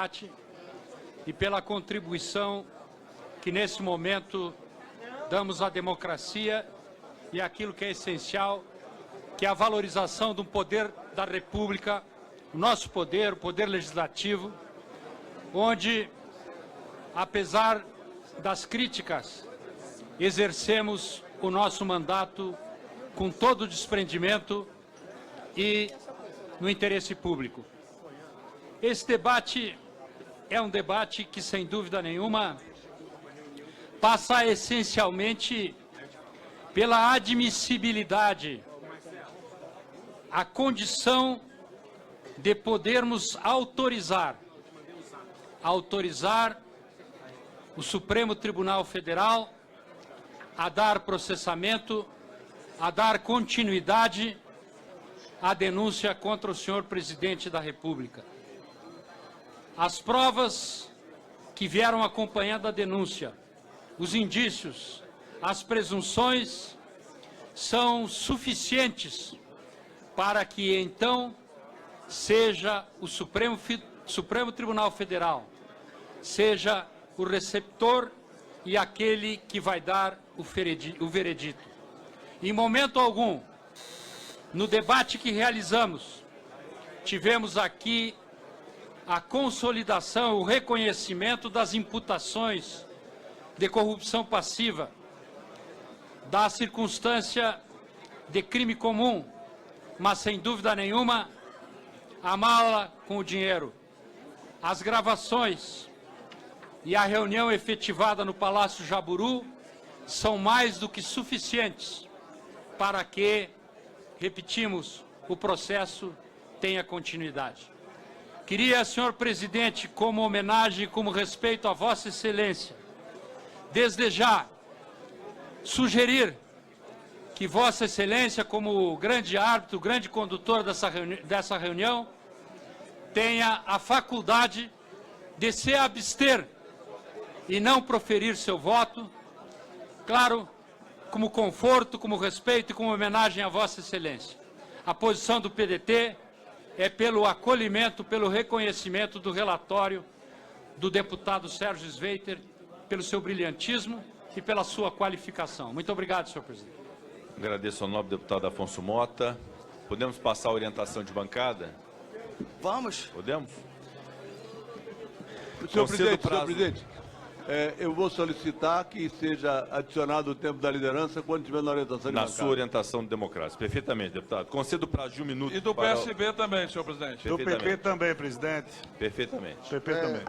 debate e pela contribuição que, nesse momento, damos à democracia e àquilo que é essencial, que é a valorização do poder da República, o nosso poder, o poder legislativo, onde, apesar das críticas, exercemos o nosso mandato com todo o desprendimento e no interesse público. Esse debate é um debate que, sem dúvida nenhuma, passa essencialmente pela admissibilidade, a condição de podermos autorizar o Supremo Tribunal Federal a dar processamento, a dar continuidade à denúncia contra o senhor presidente da República. As provas que vieram acompanhando a denúncia, os indícios, as presunções são suficientes para que, então, seja o Supremo Tribunal Federal, seja o receptor e aquele que vai dar o veredito. Em momento algum, no debate que realizamos, tivemos aqui a consolidação, o reconhecimento das imputações de corrupção passiva, da circunstância de crime comum, mas, sem dúvida nenhuma, a mala com o dinheiro, as gravações e a reunião efetivada no Palácio Jaburu são mais do que suficientes para que, repetimos, o processo tenha continuidade. Queria, senhor presidente, como homenagem e como respeito a Vossa Excelência, desde já sugerir que Vossa Excelência, como grande árbitro, grande condutor dessa reunião, tenha a faculdade de se abster e não proferir seu voto, claro, como conforto, como respeito e como homenagem a Vossa Excelência. A posição do PDT é pelo acolhimento, pelo reconhecimento do relatório do deputado Sérgio Sveiter, pelo seu brilhantismo e pela sua qualificação. Muito obrigado, senhor presidente. Agradeço ao nobre deputado Afonso Mota. Podemos passar a orientação de bancada? Vamos. Podemos? Senhor presidente, eu vou solicitar que seja adicionado o tempo da liderança quando estiver na orientação de bancada. Na sua orientação democrática. Perfeitamente, deputado. Concedo o prazo de 1 minuto. E do PSB também, senhor presidente. Do PP também, presidente. Perfeitamente. PP também.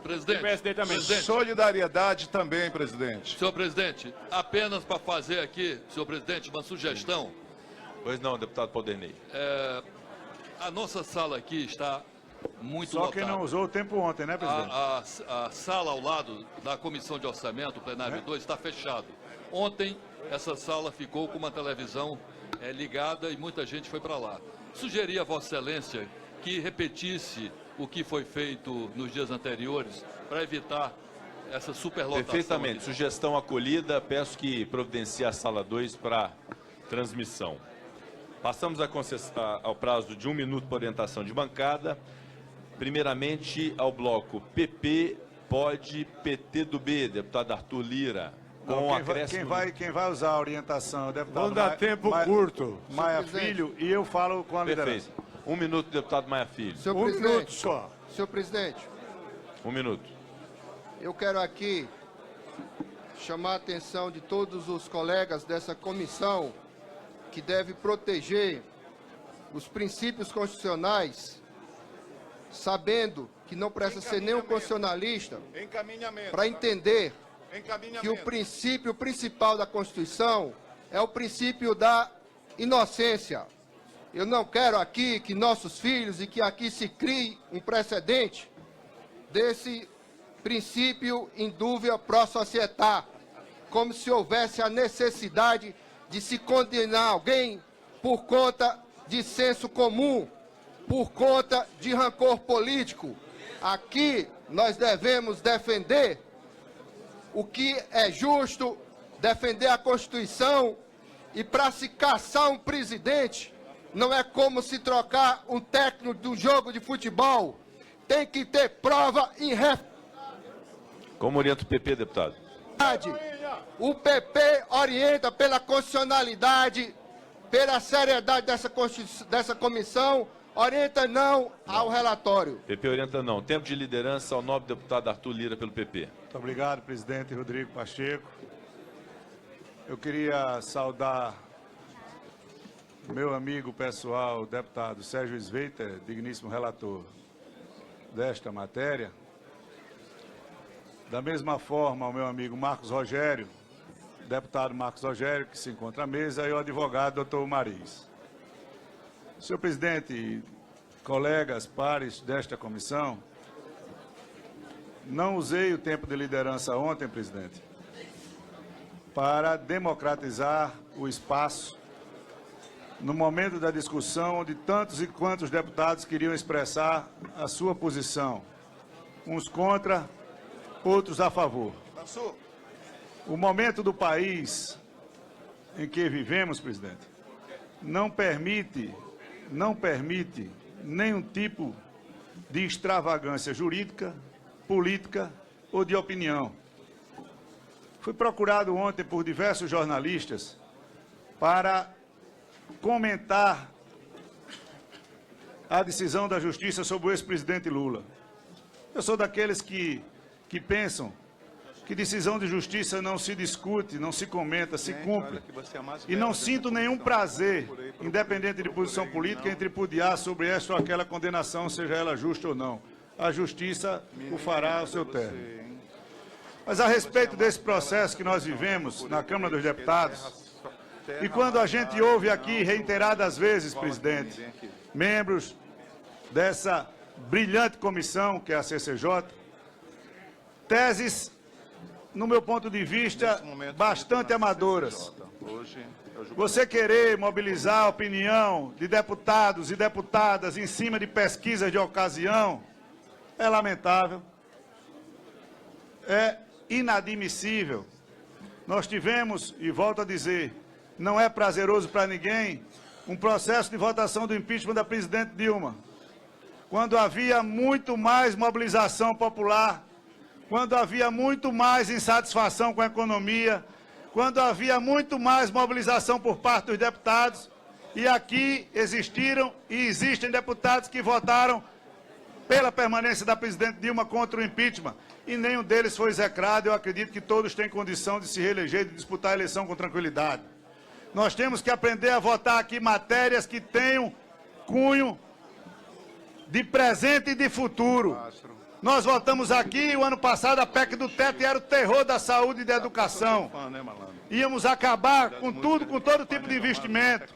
Presidente. PSD também. Presidente. Solidariedade também, presidente. Senhor presidente, apenas para fazer aqui, senhor presidente, uma sugestão. Pois não, deputado Paulderney. A nossa sala aqui está muito Só lotada. quem não usou o tempo ontem, né, presidente? A sala ao lado da Comissão de Orçamento, plenário 2, está fechado. Ontem, essa sala ficou com uma televisão ligada e muita gente foi para lá. Sugeri a Vossa Excelência que repetisse o que foi feito nos dias anteriores para evitar essa superlotação. Perfeitamente. aqui. Sugestão acolhida. Peço que providencie a sala 2 para transmissão. Passamos ao prazo de 1 minuto para orientação de bancada. Primeiramente, ao bloco PP, pode, PT do B, deputado Arthur Lira. Com acréscimo... Quem vai usar a orientação, deputado Vamos dar tempo curto. Maia Filho, e eu falo com a liderança. Perfeito. 1 minuto, deputado Maia Filho. Senhor Um minuto só. Senhor presidente, 1 minuto. eu quero aqui chamar a atenção de todos os colegas dessa comissão que deve proteger os princípios constitucionais, sabendo que não precisa ser nenhum constitucionalista para entender que o princípio principal da Constituição é o princípio da inocência. Eu não quero aqui que nossos filhos e que aqui se crie um precedente desse princípio em dúvida pro società, como se houvesse a necessidade de se condenar alguém por conta de senso comum, por conta de rancor político. Aqui nós devemos defender o que é justo, defender a Constituição, e para se caçar um presidente não é como se trocar um técnico de um jogo de futebol. tem que ter prova irrefutável. Como orienta o PP, deputado? O PP orienta pela constitucionalidade, pela seriedade dessa comissão, orienta não ao relatório. PP orienta não. Tempo de liderança ao nobre deputado Arthur Lira pelo PP. Muito obrigado, presidente Rodrigo Pacheco. Eu queria saudar meu amigo pessoal, o deputado Sérgio Sveiter, digníssimo relator desta matéria. Da mesma forma, o meu amigo Marcos Rogério, deputado Marcos Rogério, que se encontra à mesa, e o advogado doutor Mariz. Senhor presidente, colegas, pares desta comissão, não usei o tempo de liderança ontem, presidente, para democratizar o espaço no momento da discussão onde tantos e quantos deputados queriam expressar a sua posição, uns contra, outros a favor. O momento do país em que vivemos, presidente, não permite nenhum tipo de extravagância jurídica, política ou de opinião. Fui procurado ontem por diversos jornalistas para comentar a decisão da Justiça sobre o ex-presidente Lula. Eu sou daqueles que pensam que decisão de justiça não se discute, não se comenta, se cumpre. E não sinto nenhum prazer, independente de posição política, em tripudiar sobre esta ou aquela condenação, seja ela justa ou não. A justiça o fará ao seu término. Mas a respeito desse processo que nós vivemos na Câmara dos Deputados, e quando a gente ouve aqui reiteradas vezes, presidente, membros dessa brilhante comissão, que é a CCJ, teses, no meu ponto de vista, bastante amadoras. Você querer mobilizar a opinião de deputados e deputadas em cima de pesquisas de ocasião é lamentável, é inadmissível. Nós tivemos, e volto a dizer, não é prazeroso para ninguém, um processo de votação do impeachment da presidente Dilma, quando havia muito mais mobilização popular, quando havia muito mais insatisfação com a economia, quando havia muito mais mobilização por parte dos deputados, e aqui existiram e existem deputados que votaram pela permanência da presidente Dilma contra o impeachment, e nenhum deles foi execrado. Eu acredito que todos têm condição de se reeleger e de disputar a eleição com tranquilidade. Nós temos que aprender a votar aqui matérias que tenham cunho de presente e de futuro. Nós votamos aqui, o ano passado, a PEC do teto, e era o terror da saúde e da educação. Íamos acabar com tudo, com todo tipo de investimento.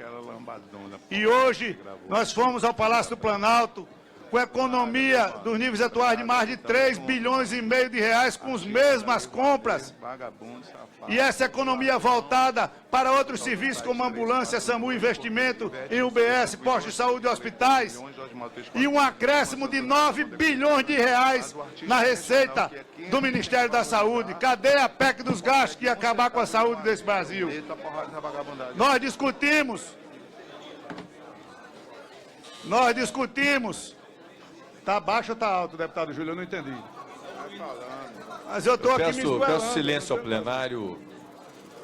E hoje, nós fomos ao Palácio do Planalto, com a economia dos níveis atuais de mais de 3 bilhões e meio de reais, com as mesmas compras. E essa economia voltada para outros serviços, como ambulância, SAMU, investimento em UBS, postos de saúde e hospitais. E um acréscimo de 9 bilhões de reais na receita do Ministério da Saúde. Cadê a PEC dos gastos que ia acabar com a saúde desse Brasil? Nós discutimos. Está baixo ou está alto, deputado Júlio? Eu não entendi. Mas eu estou aqui me esgoelando. Peço silêncio ao plenário.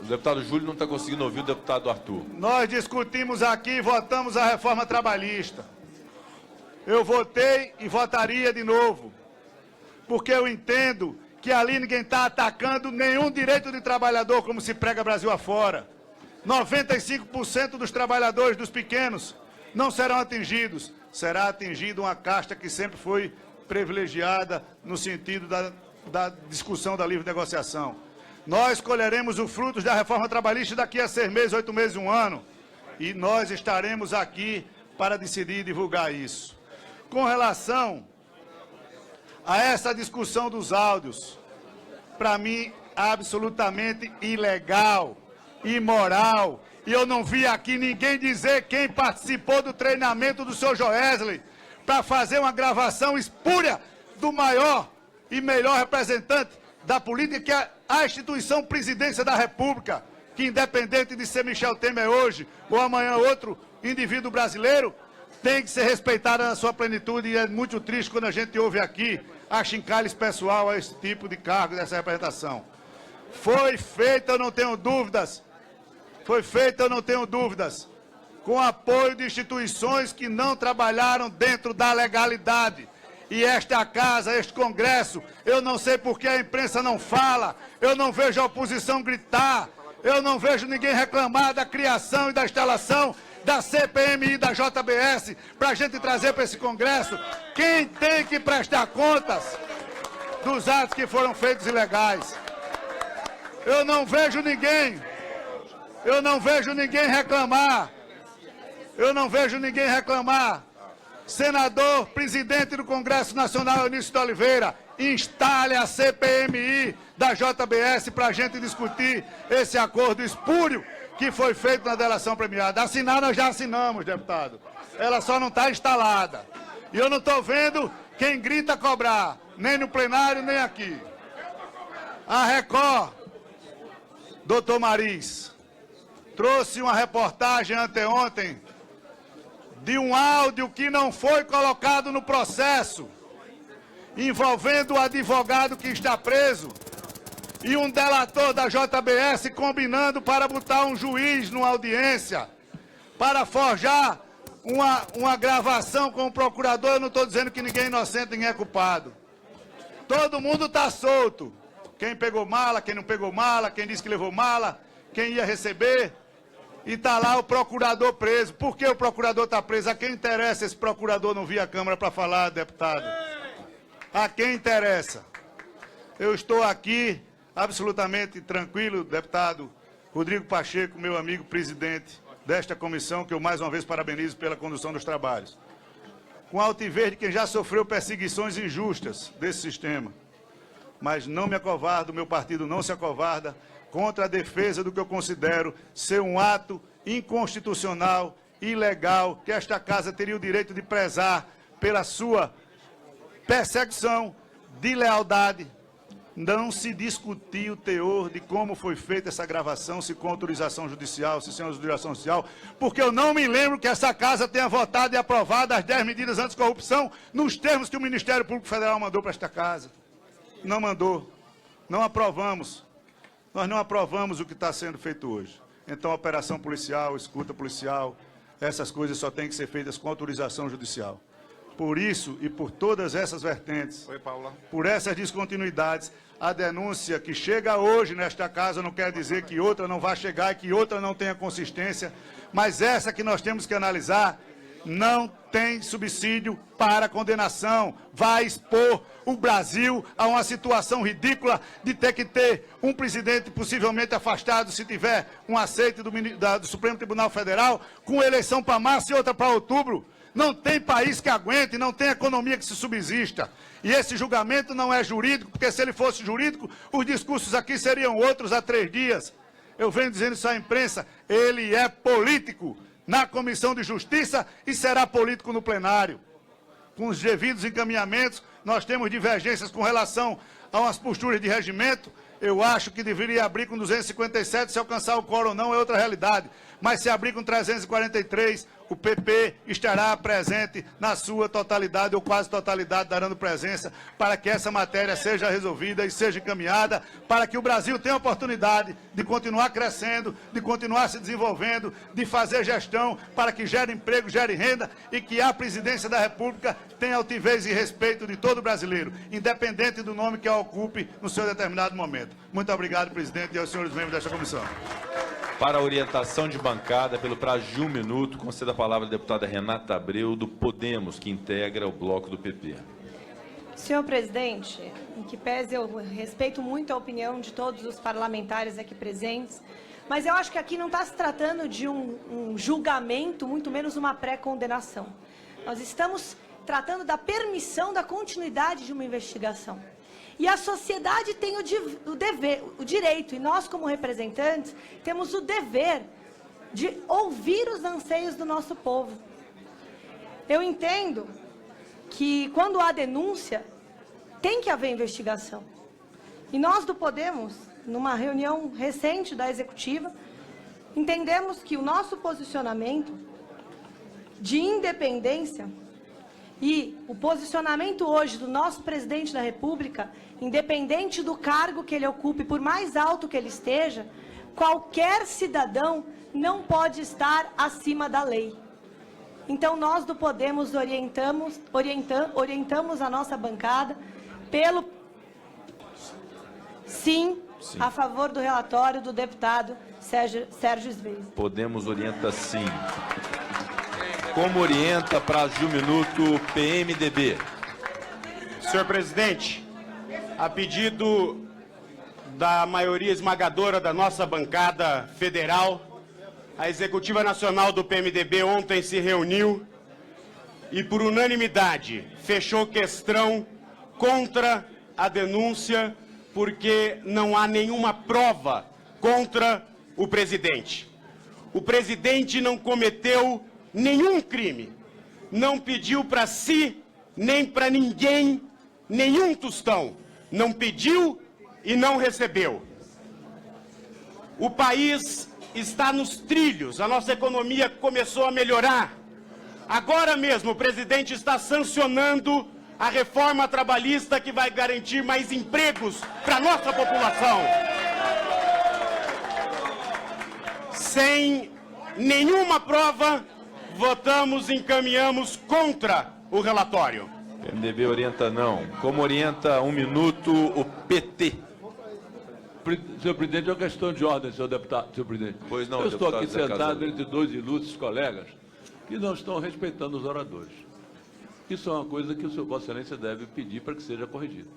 O deputado Júlio não está conseguindo ouvir o deputado Arthur. Nós discutimos aqui e votamos a reforma trabalhista. Eu votei e votaria de novo, porque eu entendo que ali ninguém está atacando nenhum direito de trabalhador, como se prega Brasil afora. 95% dos trabalhadores dos pequenos não serão atingidos. Será atingida uma casta que sempre foi privilegiada no sentido da discussão da livre negociação. Nós colheremos os frutos da reforma trabalhista daqui a 6 meses, 8 meses, 1 ano. E nós estaremos aqui para decidir e divulgar isso. Com relação a essa discussão dos áudios, para mim, absolutamente ilegal, imoral. E eu não vi aqui ninguém dizer quem participou do treinamento do senhor Joesley para fazer uma gravação espúria do maior e melhor representante da política, que é a instituição Presidência da República, que independente de ser Michel Temer hoje ou amanhã outro indivíduo brasileiro, tem que ser respeitada na sua plenitude, e é muito triste quando a gente ouve aqui achincalhes pessoal a esse tipo de cargo dessa representação. Foi feita, eu não tenho dúvidas, com apoio de instituições que não trabalharam dentro da legalidade. E esta casa, este Congresso, eu não sei por que a imprensa não fala, eu não vejo a oposição gritar, eu não vejo ninguém reclamar da criação e da instalação da CPMI e da JBS para a gente trazer para esse Congresso quem tem que prestar contas dos atos que foram feitos ilegais. Eu não vejo ninguém reclamar. Senador, presidente do Congresso Nacional, Eunício de Oliveira, instale a CPMI da JBS para a gente discutir esse acordo espúrio que foi feito na delação premiada. Assinar nós já assinamos, deputado. Ela só não está instalada. E eu não estou vendo quem grita cobrar, nem no plenário, nem aqui. A Record, doutor Mariz, trouxe uma reportagem anteontem de um áudio que não foi colocado no processo, envolvendo o advogado que está preso e um delator da JBS combinando para botar um juiz numa audiência, para forjar uma gravação com o procurador. Eu não estou dizendo que ninguém é inocente, ninguém é culpado. Todo mundo está solto. Quem pegou mala, quem não pegou mala, quem disse que levou mala, quem ia receber. E está lá o procurador preso. Por que o procurador está preso? A quem interessa esse procurador não vir à Câmara para falar, deputado? A quem interessa? Eu estou aqui absolutamente tranquilo, deputado Rodrigo Pacheco, meu amigo presidente desta comissão, que eu mais uma vez parabenizo pela condução dos trabalhos. Com altivez de quem já sofreu perseguições injustas desse sistema. Mas não me acovardo, meu partido não se acovarda contra a defesa do que eu considero ser um ato inconstitucional, ilegal, que esta casa teria o direito de prezar pela sua perseguição de lealdade. Não se discutiu o teor de como foi feita essa gravação, se com autorização judicial, se sem autorização judicial, porque eu não me lembro que essa casa tenha votado e aprovado as 10 medidas anticorrupção nos termos que o Ministério Público Federal mandou para esta casa. Não mandou. Não aprovamos. Nós não aprovamos o que está sendo feito hoje. Então, operação policial, escuta policial, essas coisas só têm que ser feitas com autorização judicial. Por isso e por todas essas vertentes, por essas descontinuidades, a denúncia que chega hoje nesta casa não quer dizer que outra não vá chegar e que outra não tenha consistência, mas essa que nós temos que analisar não tem subsídio para condenação. Vai expor o Brasil a uma situação ridícula de ter que ter um presidente possivelmente afastado se tiver um aceite do Supremo Tribunal Federal, com eleição para março e outra para outubro. Não tem país que aguente, não tem economia que se subsista. E esse julgamento não é jurídico, porque se ele fosse jurídico, os discursos aqui seriam outros há 3 dias. Eu venho dizendo isso à imprensa, ele é político na Comissão de Justiça e será político no plenário. Com os devidos encaminhamentos, nós temos divergências com relação a umas posturas de regimento. Eu acho que deveria abrir com 257, se alcançar o quórum ou não é outra realidade. Mas se abrir com 343, o PP estará presente na sua totalidade ou quase totalidade, dando presença para que essa matéria seja resolvida e seja encaminhada, para que o Brasil tenha a oportunidade de continuar crescendo, de continuar se desenvolvendo, de fazer gestão para que gere emprego, gere renda e que a presidência da República tenha altivez e respeito de todo brasileiro, independente do nome que a ocupe no seu determinado momento. Muito obrigado, presidente, e aos senhores membros desta comissão. Para a orientação de bancada, pelo prazo de 1 minuto, conceda a palavra à deputada Renata Abreu, do Podemos, que integra o bloco do PP. Senhor presidente, em que pese eu respeito muito a opinião de todos os parlamentares aqui presentes, mas eu acho que aqui não está se tratando de um julgamento, muito menos uma pré-condenação. Nós estamos tratando da permissão da continuidade de uma investigação. E a sociedade tem o dever, o direito, e nós como representantes temos o dever de ouvir os anseios do nosso povo. Eu entendo que quando há denúncia, tem que haver investigação. E nós do Podemos, numa reunião recente da Executiva, entendemos que o nosso posicionamento de independência, e o posicionamento hoje do nosso presidente da República, independente do cargo que ele ocupe, por mais alto que ele esteja, qualquer cidadão não pode estar acima da lei. Então, nós do Podemos orientamos a nossa bancada pelo sim a favor do relatório do deputado Sérgio Sveig. Podemos orienta sim. Como orienta, prazo de 1 minuto, PMDB. Senhor presidente, a pedido da maioria esmagadora da nossa bancada federal, a Executiva Nacional do PMDB ontem se reuniu e, por unanimidade, fechou questão contra a denúncia, porque não há nenhuma prova contra o presidente. O presidente não cometeu nenhum crime, não pediu para si, nem para ninguém, nenhum tostão. Não pediu e não recebeu. O país está nos trilhos, a nossa economia começou a melhorar. Agora mesmo o presidente está sancionando a reforma trabalhista que vai garantir mais empregos para a nossa população. Sem nenhuma prova, votamos e encaminhamos contra o relatório. PMDB orienta não. Como orienta 1 minuto, o PT. Senhor presidente, é uma questão de ordem, senhor deputado. Senhor presidente. Pois não, eu estou deputado aqui Zé sentado Casagrande. entre dois ilustres colegas que não estão respeitando os oradores. Isso é uma coisa que o senhor Vossa Excelência deve pedir para que seja corrigido.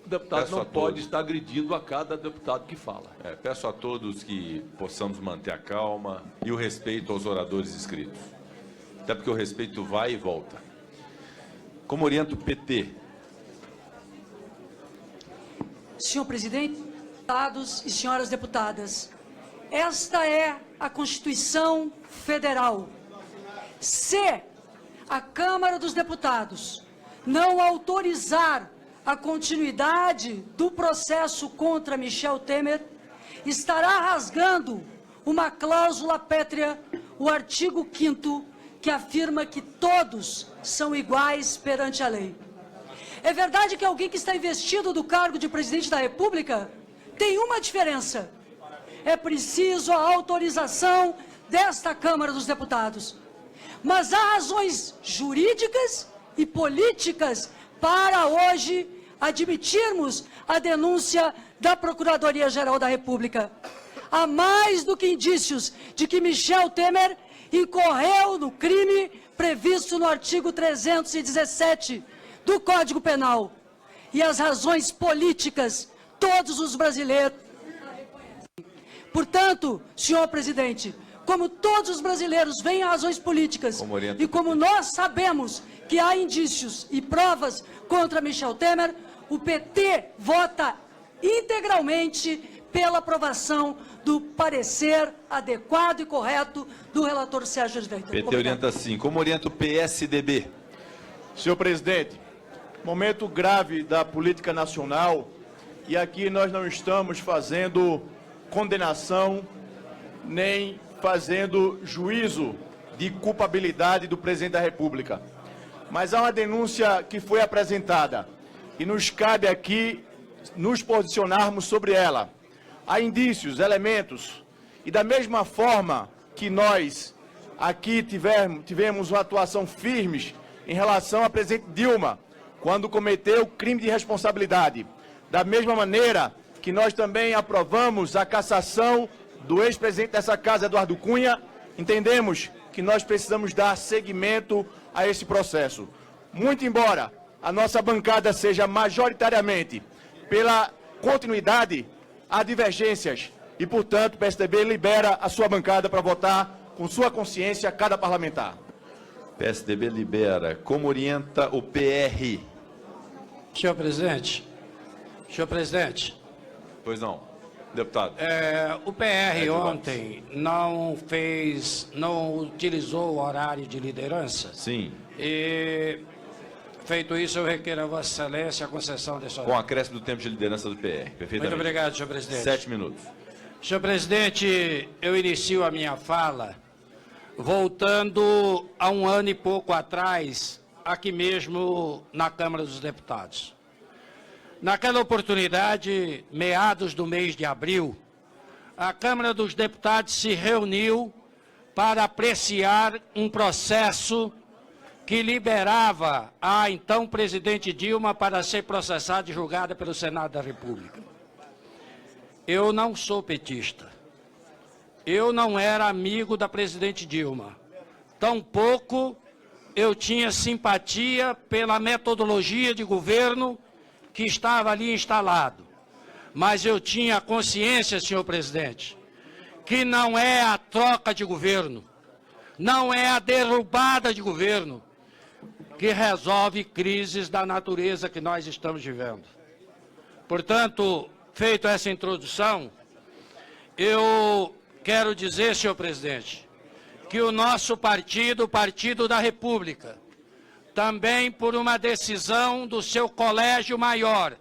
O deputado Peço não a pode todos. estar agredindo a cada deputado que fala. Peço a todos que possamos manter a calma e o respeito aos oradores inscritos. Até porque o respeito vai e volta. Como orienta o PT? Senhor presidente, deputados e senhoras deputadas, esta é a Constituição Federal. Se a Câmara dos Deputados não autorizar a continuidade do processo contra Michel Temer, estará rasgando uma cláusula pétrea, o artigo 5º, que afirma que todos são iguais perante a lei. É verdade que alguém que está investido do cargo de presidente da República tem uma diferença. É preciso a autorização desta Câmara dos Deputados. Mas há razões jurídicas e políticas para hoje admitirmos a denúncia da Procuradoria-Geral da República. Há mais do que indícios de que Michel Temer incorreu no crime previsto no artigo 317 do Código Penal. E as razões políticas, todos os brasileiros. Portanto, senhor presidente, como todos os brasileiros veem razões políticas e como nós sabemos que há indícios e provas contra Michel Temer, o PT vota integralmente pela aprovação do parecer adequado e correto do relator Sérgio Sveig. PT orienta sim. Como orienta o PSDB? Senhor presidente, momento grave da política nacional, e aqui nós não estamos fazendo condenação nem fazendo juízo de culpabilidade do presidente da República. Mas há uma denúncia que foi apresentada e nos cabe aqui nos posicionarmos sobre ela. Há indícios, elementos, e da mesma forma que nós aqui tivemos uma atuação firme em relação à presidente Dilma, quando cometeu crime de responsabilidade. Da mesma maneira que nós também aprovamos a cassação do ex-presidente dessa casa, Eduardo Cunha, entendemos que nós precisamos dar seguimento a esse processo. Muito embora a nossa bancada seja majoritariamente pela continuidade, há divergências e, portanto, o PSDB libera a sua bancada para votar com sua consciência cada parlamentar. PSDB libera. Como orienta o PR? Senhor presidente, Pois não, deputado. O PR ontem não utilizou o horário de liderança. Sim. E, feito isso, eu requeiro a Vossa Excelência a concessão desse horário. Com acréscimo do tempo de liderança do PR. Perfeitamente. Muito obrigado, senhor presidente. 7 minutos. Senhor presidente, eu inicio a minha fala voltando a um ano e pouco atrás, aqui mesmo na Câmara dos Deputados. Naquela oportunidade, meados do mês de abril, a Câmara dos Deputados se reuniu para apreciar um processo que liberava a então presidente Dilma para ser processada e julgada pelo Senado da República. Eu não sou petista. Eu não era amigo da presidente Dilma. Tampouco eu tinha simpatia pela metodologia de governo que estava ali instalado. Mas eu tinha consciência, senhor presidente, que não é a troca de governo, não é a derrubada de governo que resolve crises da natureza que nós estamos vivendo. Portanto, feito essa introdução, eu quero dizer, senhor presidente, que o nosso partido, o Partido da República, também por uma decisão do seu colégio maior,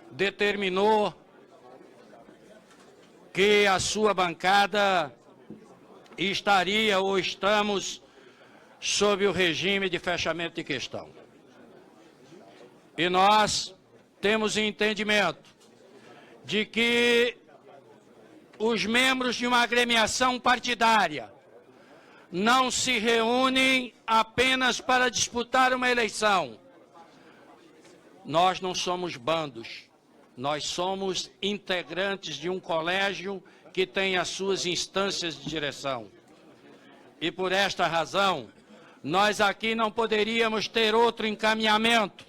determinou que a sua bancada estaria ou estamos sob o regime de fechamento de questão. E nós temos entendimento de que os membros de uma agremiação partidária não se reúnem apenas para disputar uma eleição. Nós não somos bandos, nós somos integrantes de um colégio que tem as suas instâncias de direção. E por esta razão, nós aqui não poderíamos ter outro encaminhamento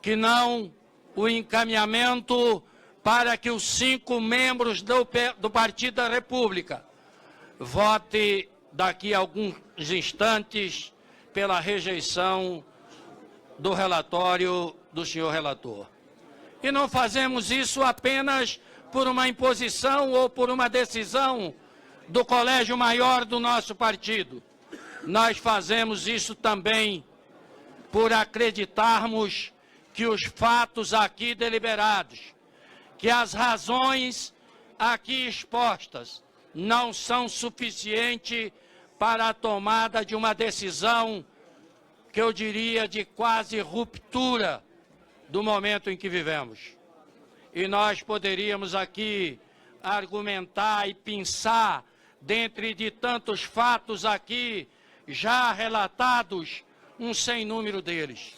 que não o encaminhamento para que os 5 membros do Partido da República votem daqui a alguns instantes pela rejeição do relatório do senhor relator. E não fazemos isso apenas por uma imposição ou por uma decisão do colégio maior do nosso partido. Nós fazemos isso também por acreditarmos que os fatos aqui deliberados, que as razões aqui expostas não são suficientes para a tomada de uma decisão que eu diria de quase ruptura do momento em que vivemos. E nós poderíamos aqui argumentar e pensar, dentre de tantos fatos aqui já relatados, um sem número deles.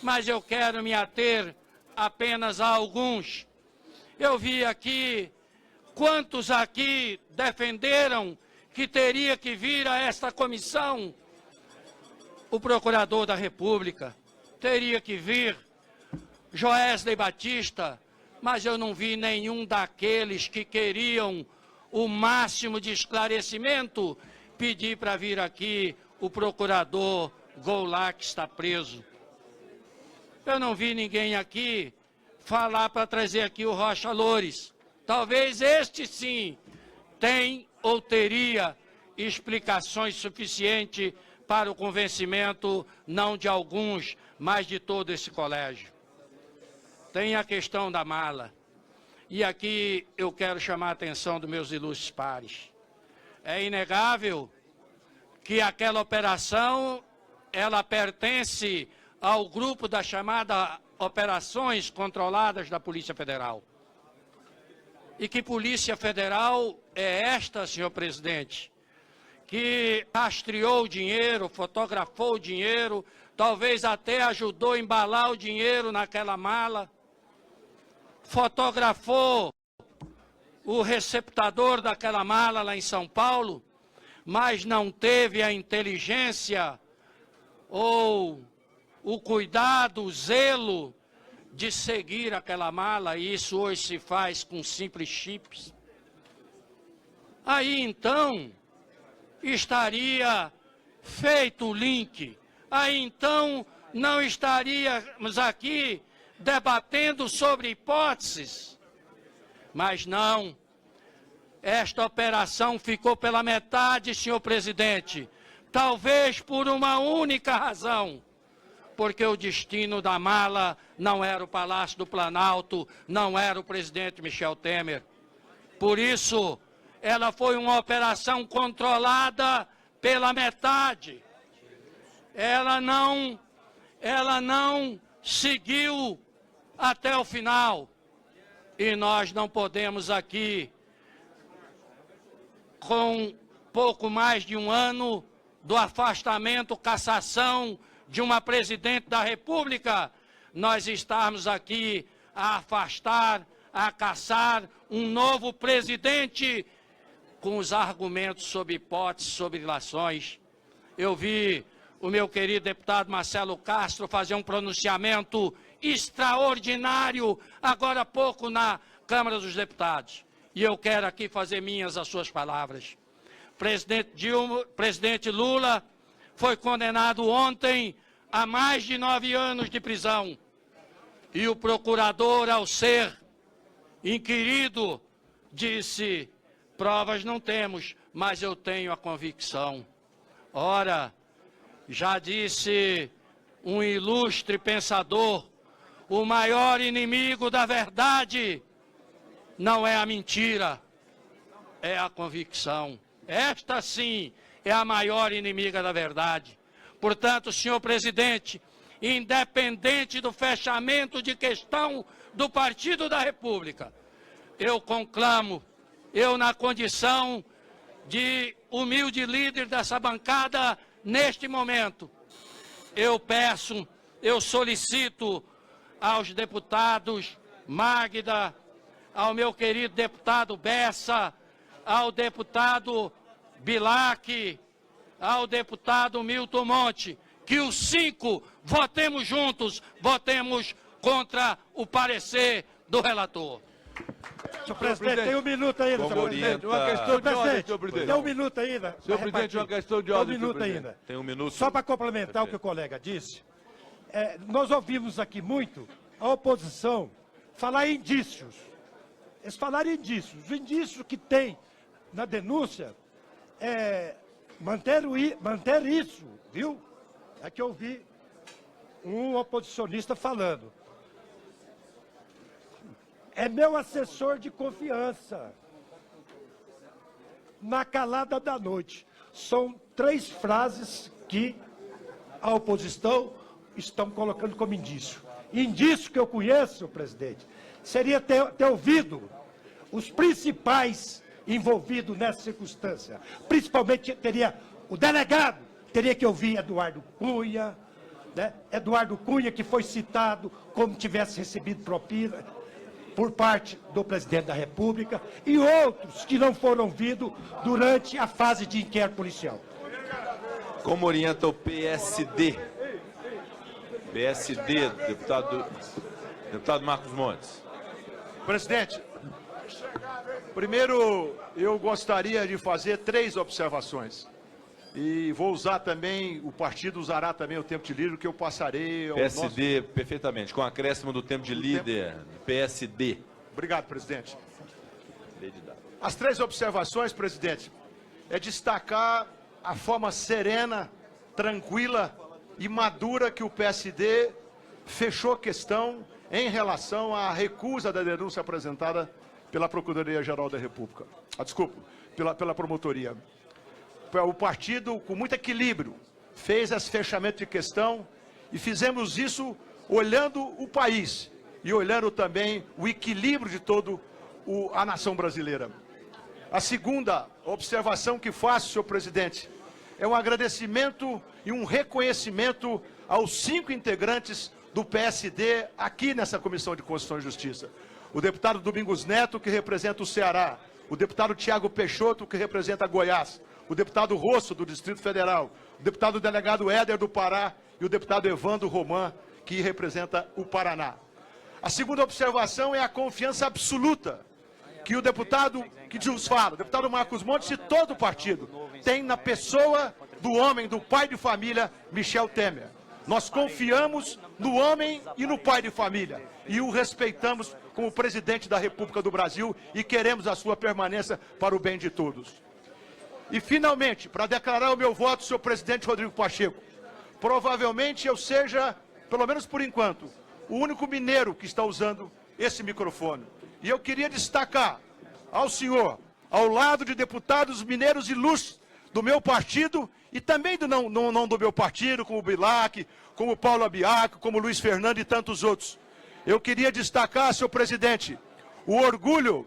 Mas eu quero me ater apenas a alguns. Eu vi aqui quantos aqui defenderam que teria que vir a esta comissão o procurador da República, teria que vir Joesley Batista, mas eu não vi nenhum daqueles que queriam o máximo de esclarecimento pedir para vir aqui o procurador Goulart, que está preso. Eu não vi ninguém aqui falar para trazer aqui o Rocha Loures. Talvez este sim tem ou teria explicações suficientes para o convencimento, não de alguns, mas de todo esse colégio. Tem a questão da mala. E aqui eu quero chamar a atenção dos meus ilustres pares. É inegável que aquela operação, ela pertence ao grupo da chamada Operações Controladas da Polícia Federal. E que Polícia Federal é esta, senhor presidente, que rastreou o dinheiro, fotografou o dinheiro, talvez até ajudou a embalar o dinheiro naquela mala, fotografou o receptador daquela mala lá em São Paulo, mas não teve a inteligência ou o cuidado, o zelo de seguir aquela mala, e isso hoje se faz com simples chips. Aí então estaria feito o link, aí então não estaríamos aqui debatendo sobre hipóteses. Mas não, esta operação ficou pela metade, senhor presidente, talvez por uma única razão, porque o destino da mala não era o Palácio do Planalto, não era o presidente Michel Temer. Por isso, ela foi uma operação controlada pela metade. Ela não seguiu até o final. E nós não podemos aqui, com pouco mais de um ano do afastamento, cassação de uma presidente da República, nós estarmos aqui a afastar, a caçar um novo presidente com os argumentos sobre hipóteses, sobre ilações. Eu vi o meu querido deputado Marcelo Castro fazer um pronunciamento extraordinário agora há pouco na Câmara dos Deputados. E eu quero aqui fazer minhas as suas palavras. Presidente Lula foi condenado ontem a mais de 9 anos de prisão. E o procurador, ao ser inquirido, disse: provas não temos, mas eu tenho a convicção. Ora, já disse um ilustre pensador, o maior inimigo da verdade não é a mentira, é a convicção. Esta sim é a maior inimiga da verdade. Portanto, senhor presidente, independente do fechamento de questão do Partido da República, eu conclamo, eu na condição de humilde líder dessa bancada neste momento, eu peço, eu solicito aos deputados Magda, ao meu querido deputado Bessa, ao deputado Bilac, ao deputado Milton Monte, que os 5 votemos juntos, votemos contra o parecer do relator. Senhor presidente, tem um minuto ainda, senhor presidente. Uma questão de ordem, senhor presidente. Tem um minuto ainda. Senhor presidente, uma questão de ordem. Tem um minuto ainda. Tem um minuto. Só para complementar o que o colega disse, nós ouvimos aqui muito a oposição falar em indícios. Eles falaram em indícios. Os indícios que tem na denúncia é manter isso, viu? É que eu ouvi um oposicionista falando. É meu assessor de confiança. Na calada da noite. São 3 frases que a oposição estão colocando como indício. Indício que eu conheço, presidente, seria ter ouvido os principais envolvidos nessa circunstância. Principalmente teria o delegado, teria que ouvir Eduardo Cunha, né? Eduardo Cunha, que foi citado como tivesse recebido propina por parte do presidente da República, e outros que não foram ouvidos durante a fase de inquérito policial. Como orienta o PSD? PSD, deputado Marcos Montes. Presidente, primeiro eu gostaria de fazer 3 observações. E vou usar também, o partido usará também o tempo de líder que eu passarei ao PSD, perfeitamente, com acréscimo do tempo de líder, PSD. Obrigado, presidente. As 3 observações, presidente, é destacar a forma serena, tranquila e madura que o PSD fechou a questão em relação à recusa da denúncia apresentada pela Procuradoria-Geral da República. Desculpa, pela promotoria. O partido, com muito equilíbrio, fez esse fechamento de questão e fizemos isso olhando o país e olhando também o equilíbrio de toda a nação brasileira. A segunda observação que faço, senhor presidente, é um agradecimento e um reconhecimento aos 5 integrantes do PSD aqui nessa Comissão de Constituição e Justiça. O deputado Domingos Neto, que representa o Ceará, o deputado Tiago Peixoto, que representa Goiás, o deputado Rosso, do Distrito Federal, o deputado delegado Éder, do Pará, e o deputado Evandro Roman, que representa o Paraná. A segunda observação é a confiança absoluta que o deputado que nos fala, o deputado Marcos Montes e todo o partido, tem na pessoa do homem, do pai de família, Michel Temer. Nós confiamos no homem e no pai de família e o respeitamos como presidente da República do Brasil e queremos a sua permanência para o bem de todos. E, finalmente, para declarar o meu voto, senhor presidente Rodrigo Pacheco, provavelmente eu seja, pelo menos por enquanto, o único mineiro que está usando esse microfone. E eu queria destacar ao senhor, ao lado de deputados mineiros ilustres do meu partido e também não do meu partido, como o Bilac, como o Paulo Abiaco, como o Luiz Fernando e tantos outros. Eu queria destacar, senhor presidente, o orgulho,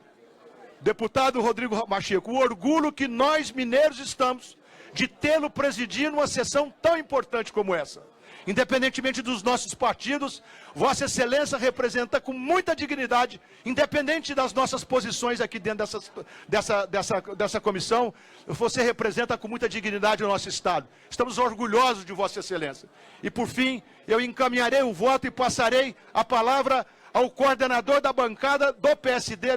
deputado Rodrigo Macheco, o orgulho que nós mineiros estamos de tê-lo presidindo uma sessão tão importante como essa. Independentemente dos nossos partidos, Vossa Excelência representa com muita dignidade, independente das nossas posições aqui dentro dessa comissão, você representa com muita dignidade o nosso Estado. Estamos orgulhosos de Vossa Excelência. E por fim, eu encaminharei o voto e passarei a palavra ao coordenador da bancada do PSD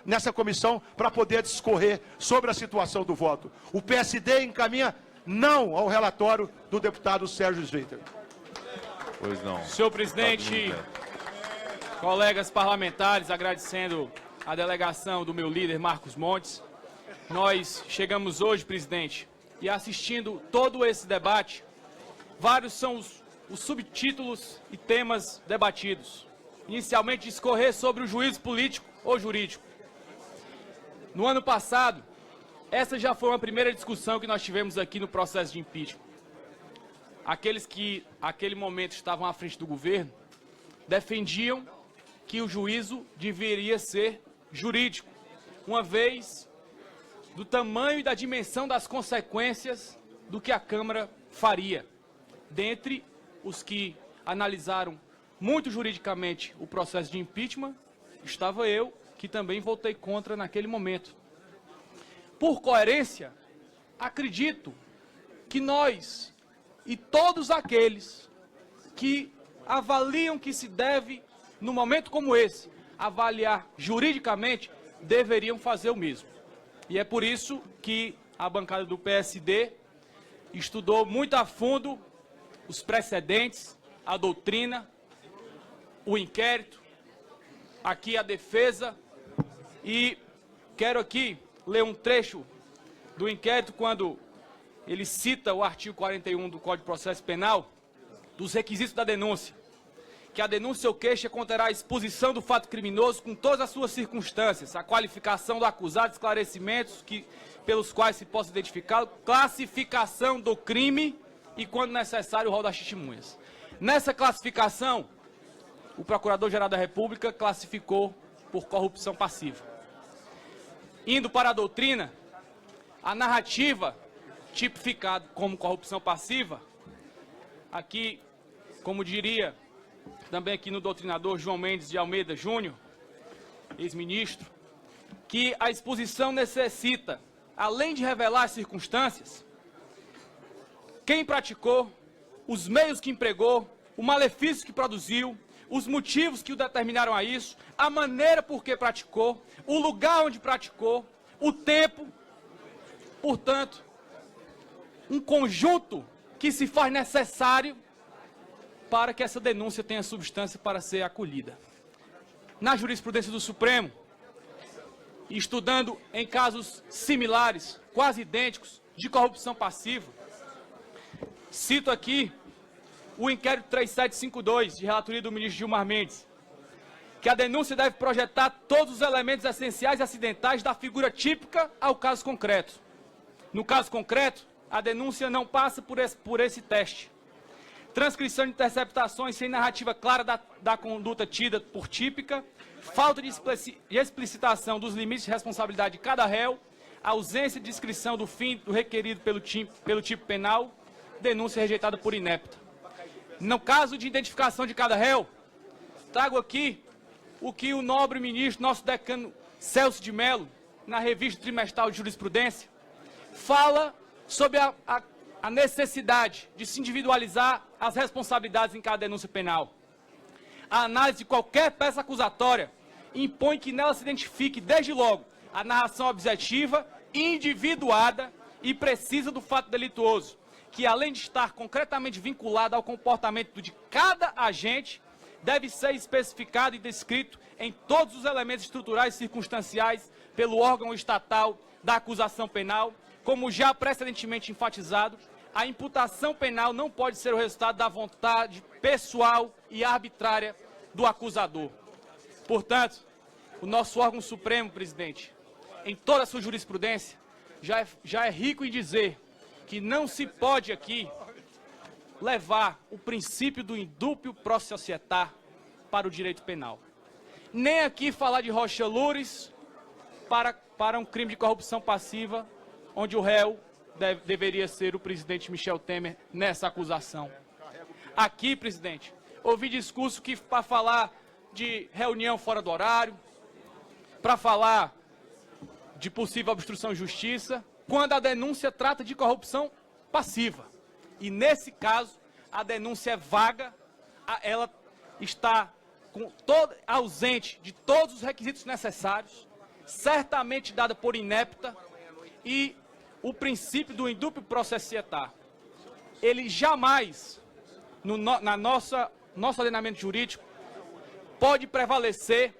nessa comissão para poder discorrer sobre a situação do voto. O PSD encaminha não ao relatório do deputado Sérgio Sveiter. Pois não. Senhor presidente, colegas parlamentares, agradecendo a delegação do meu líder, Marcos Montes. Nós chegamos hoje, presidente, e assistindo todo esse debate, vários são os subtítulos e temas debatidos. Inicialmente, discorrer sobre o juízo político ou jurídico. No ano passado, essa já foi uma primeira discussão que nós tivemos aqui no processo de impeachment. Aqueles que, naquele momento, estavam à frente do governo, defendiam que o juízo deveria ser jurídico, uma vez do tamanho e da dimensão das consequências do que a Câmara faria. Dentre os que analisaram muito juridicamente o processo de impeachment, estava eu, que também votei contra naquele momento. Por coerência, acredito que nós e todos aqueles que avaliam que se deve, num momento como esse, avaliar juridicamente, deveriam fazer o mesmo. E é por isso que a bancada do PSD estudou muito a fundo os precedentes, a doutrina, o inquérito, aqui a defesa, e quero aqui ler um trecho do inquérito quando ele cita o artigo 41 do Código de Processo Penal, dos requisitos da denúncia, que a denúncia ou queixa conterá a exposição do fato criminoso com todas as suas circunstâncias, a qualificação do acusado, esclarecimentos pelos quais se possa identificá-lo, classificação do crime e, quando necessário, o rol das testemunhas. Nessa classificação, o Procurador-Geral da República classificou por corrupção passiva. Indo para a doutrina, a narrativa tipificada como corrupção passiva, aqui, como diria também aqui no doutrinador João Mendes de Almeida Júnior, ex-ministro, que a exposição necessita, além de revelar as circunstâncias, quem praticou, os meios que empregou, o malefício que produziu, os motivos que o determinaram a isso, a maneira por que praticou, o lugar onde praticou, o tempo. Portanto, um conjunto que se faz necessário para que essa denúncia tenha substância para ser acolhida. Na jurisprudência do Supremo, estudando em casos similares, quase idênticos, de corrupção passiva, cito aqui o inquérito 3752, de relatoria do ministro Gilmar Mendes, que a denúncia deve projetar todos os elementos essenciais e acidentais da figura típica ao caso concreto. No caso concreto, a denúncia não passa por esse teste. Transcrição de interceptações sem narrativa clara da conduta tida por típica, falta de explicitação dos limites de responsabilidade de cada réu, ausência de descrição do fim do requerido pelo tipo penal, denúncia rejeitada por inepta. No caso de identificação de cada réu, trago aqui o que o nobre ministro, nosso decano Celso de Mello, na revista trimestral de jurisprudência, fala sobre a necessidade de se individualizar as responsabilidades em cada denúncia penal. A análise de qualquer peça acusatória impõe que nela se identifique, desde logo, a narração objetiva, individuada e precisa do fato delituoso, que, além de estar concretamente vinculada ao comportamento de cada agente, deve ser especificado e descrito em todos os elementos estruturais e circunstanciais pelo órgão estatal da acusação penal. Como já precedentemente enfatizado, a imputação penal não pode ser o resultado da vontade pessoal e arbitrária do acusador. Portanto, o nosso órgão supremo, presidente, em toda a sua jurisprudência, já é rico em dizer que não se pode aqui levar o princípio do indúbio pro societá para o direito penal. Nem aqui falar de Rocha Loures para um crime de corrupção passiva, onde o réu deveria ser o presidente Michel Temer nessa acusação. Aqui, presidente, ouvi discurso que para falar de reunião fora do horário, para falar de possível obstrução à justiça, quando a denúncia trata de corrupção passiva. E nesse caso, a denúncia é vaga, ela está ausente de todos os requisitos necessários, certamente dada por inepta, e o princípio do indúbio pro societá, ele jamais, no nosso ordenamento jurídico, pode prevalecer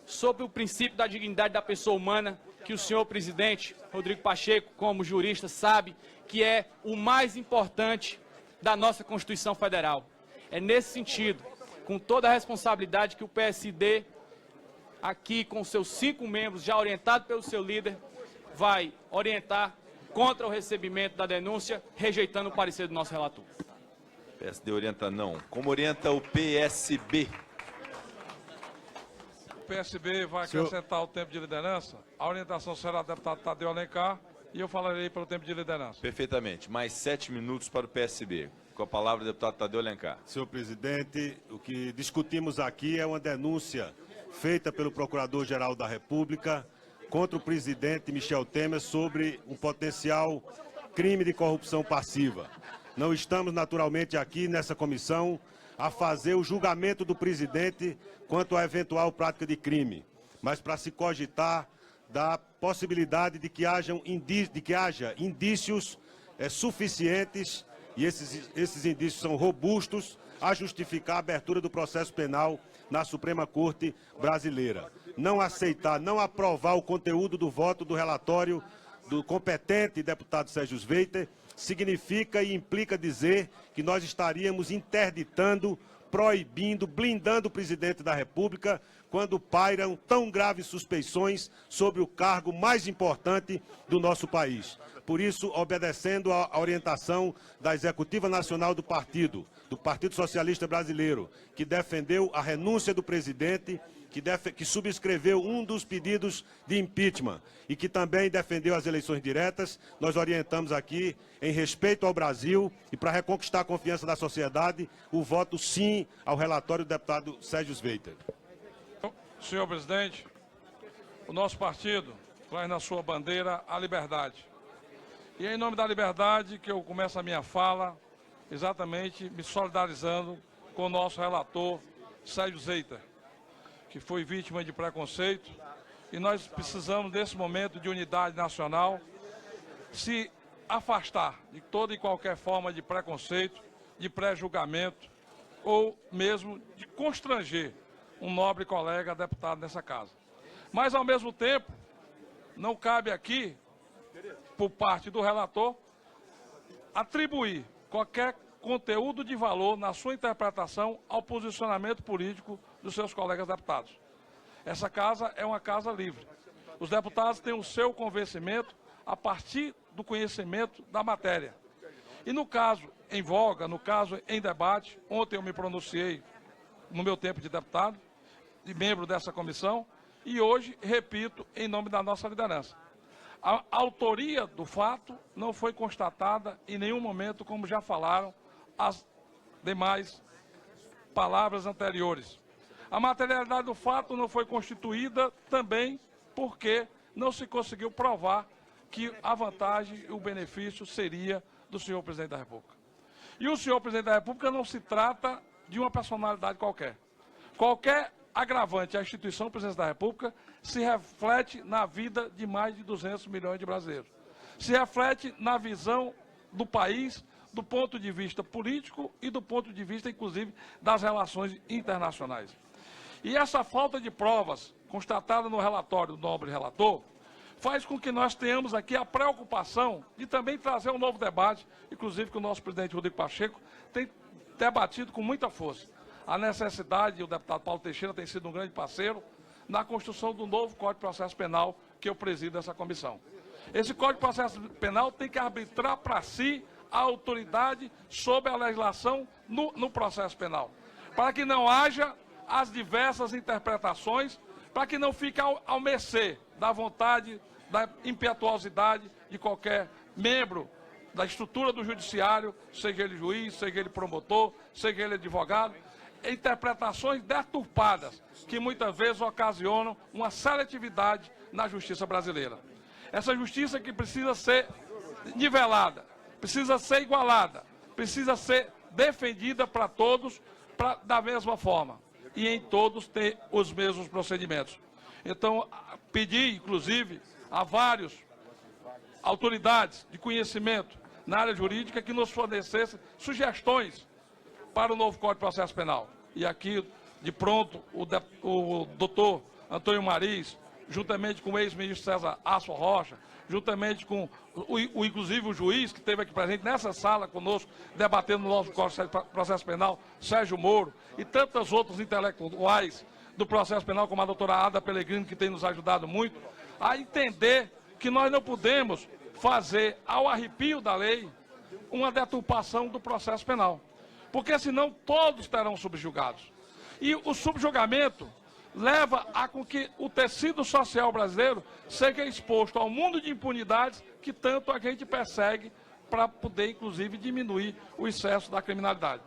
sobre o princípio da dignidade da pessoa humana, que o senhor presidente Rodrigo Pacheco, como jurista, sabe que é o mais importante da nossa Constituição Federal. É nesse sentido, com toda a responsabilidade, que o PSD, aqui com seus 5 membros, já orientado pelo seu líder, vai orientar contra o recebimento da denúncia, rejeitando o parecer do nosso relator. O PSD orienta não. Como orienta o PSB? O PSB vai acrescentar o tempo de liderança. A orientação será do deputado Tadeu Alencar e eu falarei pelo tempo de liderança. Perfeitamente. Mais 7 minutos para o PSB. Com a palavra o deputado Tadeu Alencar. Senhor presidente, o que discutimos aqui é uma denúncia feita pelo Procurador-Geral da República contra o presidente Michel Temer sobre um potencial crime de corrupção passiva. Não estamos, naturalmente, aqui nessa comissão a fazer o julgamento do presidente quanto à eventual prática de crime, mas para se cogitar da possibilidade de que haja indícios suficientes, e esses indícios são robustos, a justificar a abertura do processo penal na Suprema Corte Brasileira. Não aceitar, não aprovar o conteúdo do voto do relatório do competente deputado Sérgio Sveiter significa e implica dizer que nós estaríamos interditando, proibindo, blindando o presidente da República quando pairam tão graves suspeições sobre o cargo mais importante do nosso país. Por isso, obedecendo à orientação da Executiva Nacional do Partido Socialista Brasileiro, que defendeu a renúncia do presidente, que subscreveu um dos pedidos de impeachment e que também defendeu as eleições diretas, nós orientamos aqui, em respeito ao Brasil e para reconquistar a confiança da sociedade, o voto sim ao relatório do deputado Sérgio Sveiter. Senhor presidente, o nosso partido traz na sua bandeira a liberdade. E é em nome da liberdade que eu começo a minha fala, exatamente me solidarizando com o nosso relator Sérgio Sveiter, que foi vítima de preconceito, e nós precisamos, nesse momento de unidade nacional, se afastar de toda e qualquer forma de preconceito, de pré-julgamento, ou mesmo de constranger um nobre colega deputado nessa casa. Mas, ao mesmo tempo, não cabe aqui, por parte do relator, atribuir qualquer conteúdo de valor na sua interpretação ao posicionamento político dos seus colegas deputados. Essa casa é uma casa livre. Os deputados têm o seu convencimento a partir do conhecimento da matéria. E no caso em voga, no caso em debate, ontem eu me pronunciei no meu tempo de deputado, de membro dessa comissão, e hoje repito em nome da nossa liderança. A autoria do fato não foi constatada em nenhum momento, como já falaram as demais palavras anteriores. A materialidade do fato não foi constituída também porque não se conseguiu provar que a vantagem e o benefício seria do senhor presidente da República. E o senhor presidente da República não se trata de uma personalidade qualquer. Qualquer agravante à instituição presidente da República se reflete na vida de mais de 200 milhões de brasileiros. Se reflete na visão do país, do ponto de vista político e do ponto de vista, inclusive, das relações internacionais. E essa falta de provas constatada no relatório do nobre relator faz com que nós tenhamos aqui a preocupação de também trazer um novo debate, inclusive que o nosso presidente Rodrigo Pacheco tem debatido com muita força. A necessidade, e o deputado Paulo Teixeira tem sido um grande parceiro, na construção do novo Código de Processo Penal que eu presido essa comissão. Esse Código de Processo Penal tem que arbitrar para si a autoridade sobre a legislação no processo penal, para que não haja as diversas interpretações, para que não fique ao mercê da vontade, da impetuosidade de qualquer membro da estrutura do judiciário, seja ele juiz, seja ele promotor, seja ele advogado, interpretações deturpadas que muitas vezes ocasionam uma seletividade na justiça brasileira. Essa justiça que precisa ser nivelada, precisa ser igualada, precisa ser defendida para todos da mesma forma e em todos ter os mesmos procedimentos. Então, pedi, inclusive, a várias autoridades de conhecimento na área jurídica que nos fornecessem sugestões para o novo Código de Processo Penal. E aqui, de pronto, o doutor Antônio Mariz, juntamente com o ex-ministro César Aço Rocha, juntamente com, inclusive, o juiz que esteve aqui presente nessa sala conosco, debatendo o novo Código de Processo Penal, Sérgio Moro, e tantos outros intelectuais do processo penal, como a doutora Ada Pellegrini, que tem nos ajudado muito, a entender que nós não podemos fazer, ao arrepio da lei, uma deturpação do processo penal. Porque senão todos terão subjugados. E o subjugamento leva a com que o tecido social brasileiro seja exposto ao mundo de impunidades que tanto a gente persegue para poder, inclusive, diminuir o excesso da criminalidade.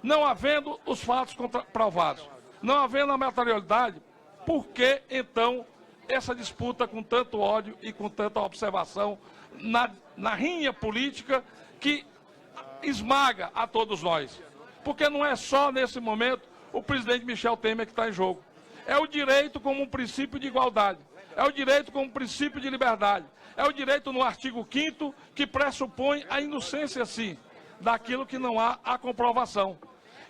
Não havendo os fatos provados, não havendo a materialidade, por que, então, essa disputa com tanto ódio e com tanta observação na rinha política que esmaga a todos nós? Porque não é só, nesse momento, o presidente Michel Temer que está em jogo. É o direito como um princípio de igualdade, é o direito como um princípio de liberdade, é o direito no artigo 5º que pressupõe a inocência, sim, daquilo que não há a comprovação.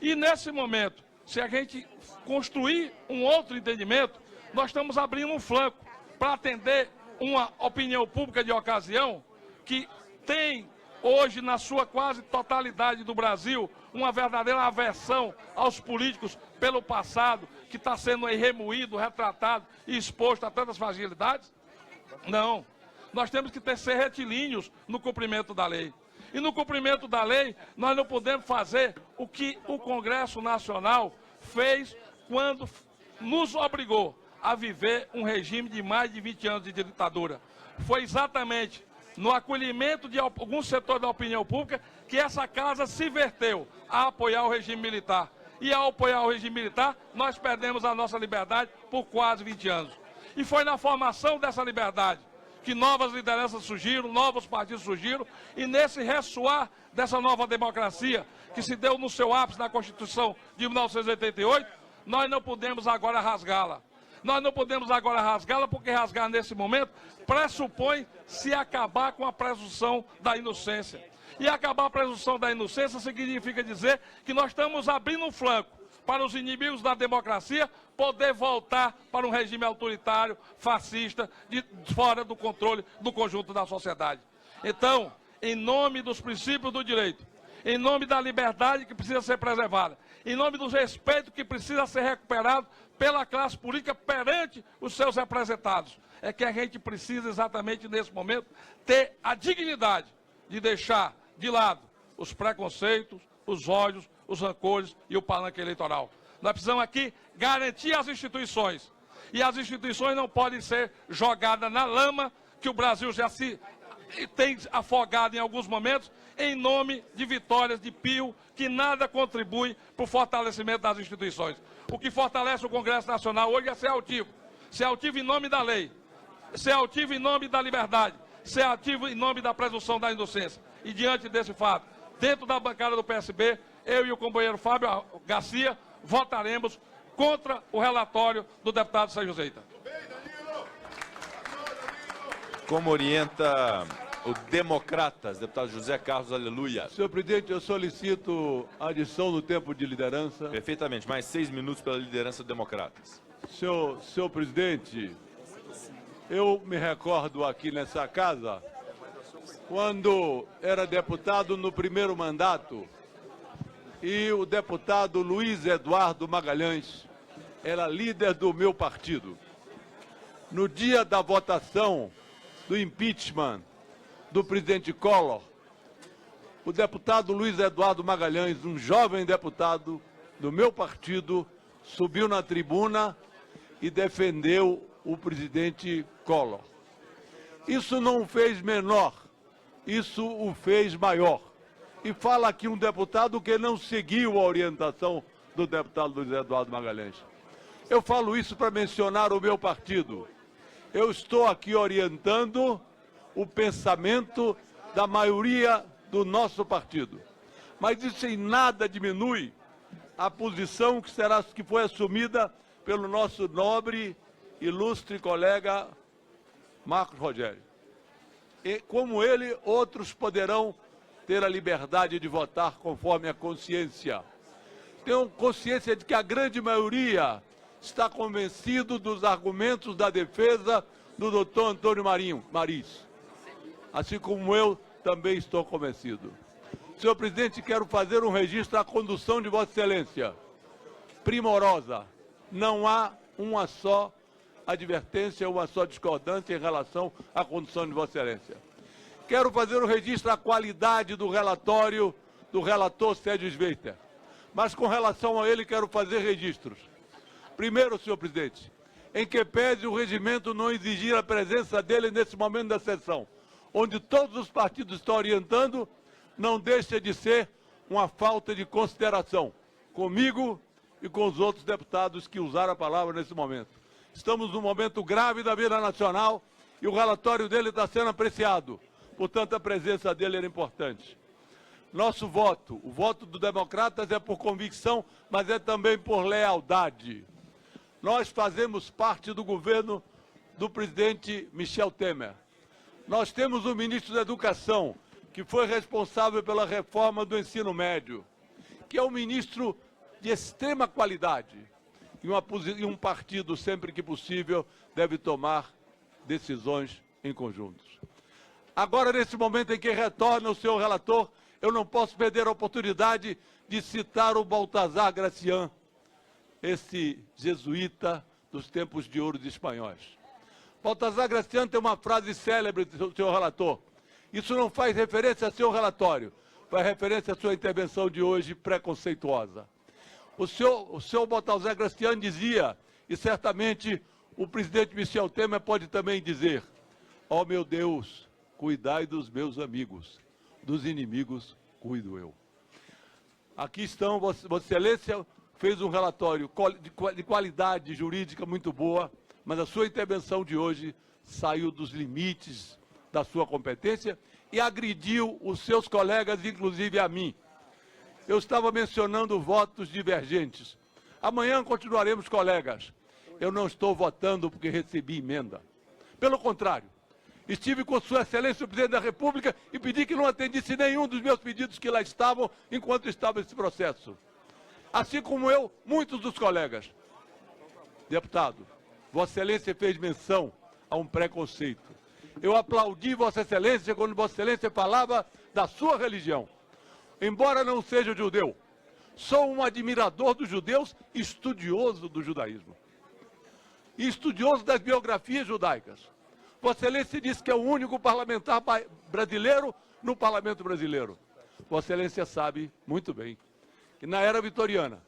E nesse momento, se a gente construir um outro entendimento, nós estamos abrindo um flanco para atender uma opinião pública de ocasião que tem hoje, na sua quase totalidade do Brasil, uma verdadeira aversão aos políticos pelo passado, que está sendo aí remoído, retratado e exposto a tantas fragilidades? Não. Nós temos que ser retilíneos no cumprimento da lei. E no cumprimento da lei, nós não podemos fazer o que o Congresso Nacional fez quando nos obrigou a viver um regime de mais de 20 anos de ditadura. Foi exatamente no acolhimento de algum setor da opinião pública que essa casa se verteu a apoiar o regime militar. E ao apoiar o regime militar, nós perdemos a nossa liberdade por quase 20 anos. E foi na formação dessa liberdade que novas lideranças surgiram, novos partidos surgiram, e nesse ressoar dessa nova democracia, que se deu no seu ápice na Constituição de 1988, nós não podemos agora rasgá-la. Nós não podemos agora rasgá-la, porque rasgar nesse momento pressupõe se acabar com a presunção da inocência. E acabar a presunção da inocência significa dizer que nós estamos abrindo um flanco para os inimigos da democracia poder voltar para um regime autoritário, fascista, fora do controle do conjunto da sociedade. Então, em nome dos princípios do direito, em nome da liberdade que precisa ser preservada, em nome do respeito que precisa ser recuperado pela classe política perante os seus representados, é que a gente precisa exatamente nesse momento ter a dignidade de deixar de lado os preconceitos, os ódios, os rancores e o palanque eleitoral. Nós precisamos aqui garantir as instituições. E as instituições não podem ser jogadas na lama, que o Brasil já se tem afogado em alguns momentos, em nome de vitórias de pio, que nada contribui para o fortalecimento das instituições. O que fortalece o Congresso Nacional hoje é ser altivo. Ser altivo em nome da lei, ser altivo em nome da liberdade, ser ativo em nome da presunção da inocência. E diante desse fato, dentro da bancada do PSB, eu e o companheiro Fábio Garcia votaremos contra o relatório do deputado Sérgio Zeita. Como orienta o Democratas, deputado José Carlos Aleluia. Senhor presidente, eu solicito a adição do tempo de liderança. Perfeitamente, mais 6 minutos pela liderança do Democratas. Senhor presidente, eu me recordo aqui nessa casa, quando era deputado no primeiro mandato, e o deputado Luiz Eduardo Magalhães era líder do meu partido. no dia da votação do impeachment do presidente Collor, o deputado Luiz Eduardo Magalhães, um jovem deputado do meu partido, subiu na tribuna e defendeu o presidente Collor. Isso não o fez menor, isso o fez maior. E fala aqui um deputado que não seguiu a orientação do deputado Luiz Eduardo Magalhães. Eu falo isso para mencionar o meu partido. Eu estou aqui orientando o pensamento da maioria do nosso partido. Mas isso em nada diminui a posição que foi assumida pelo nosso nobre, ilustre colega Marcos Rogério. E, como ele, outros poderão ter a liberdade de votar conforme a consciência. Tenho consciência de que a grande maioria está convencido dos argumentos da defesa do doutor Antônio Maris. Assim como eu também estou convencido. Senhor presidente, quero fazer um registro à condução de Vossa Excelência. Primorosa. Não há uma só advertência, uma só discordância em relação à condução de Vossa Excelência. Quero fazer um registro à qualidade do relatório do relator Sérgio Sveiter. Mas com relação a ele, quero fazer registros. Primeiro, senhor presidente, em que pese o regimento não exigir a presença dele nesse momento da sessão, onde todos os partidos estão orientando, não deixa de ser uma falta de consideração comigo e com os outros deputados que usaram a palavra nesse momento. Estamos num momento grave da vida nacional e o relatório dele está sendo apreciado. Portanto, a presença dele era importante. Nosso voto, o voto dos democratas é por convicção, mas é também por lealdade. Nós fazemos parte do governo do presidente Michel Temer. Nós temos o ministro da Educação, que foi responsável pela reforma do ensino médio, que é um ministro de extrema qualidade. E um partido, sempre que possível, deve tomar decisões em conjunto. Agora, nesse momento em que retorna o senhor relator, eu não posso perder a oportunidade de citar o Baltazar Gracián, esse jesuíta dos tempos de ouro dos espanhóis. Baltazar Gracián tem uma frase célebre do senhor relator. Isso não faz referência ao seu relatório, faz referência à sua intervenção de hoje preconceituosa. O senhor Baltazar Gracián dizia, e certamente o presidente Michel Temer pode também dizer: ó meu Deus, cuidai dos meus amigos, dos inimigos cuido eu. Aqui estão, Vossa Excelência fez um relatório de qualidade jurídica muito boa, mas a sua intervenção de hoje saiu dos limites da sua competência e agrediu os seus colegas, inclusive a mim. Eu estava mencionando votos divergentes. Amanhã continuaremos colegas. Eu não estou votando porque recebi emenda. Pelo contrário, estive com Sua Excelência o Presidente da República e pedi que não atendisse nenhum dos meus pedidos que lá estavam enquanto estava esse processo. Assim como eu, muitos dos colegas. Deputado, Vossa Excelência fez menção a um preconceito. Eu aplaudi Vossa Excelência quando Vossa Excelência falava da sua religião. Embora não seja judeu, sou um admirador dos judeus, estudioso do judaísmo. E estudioso das biografias judaicas. Vossa Excelência disse que é o único parlamentar brasileiro no parlamento brasileiro. Vossa Excelência sabe muito bem que na era vitoriana,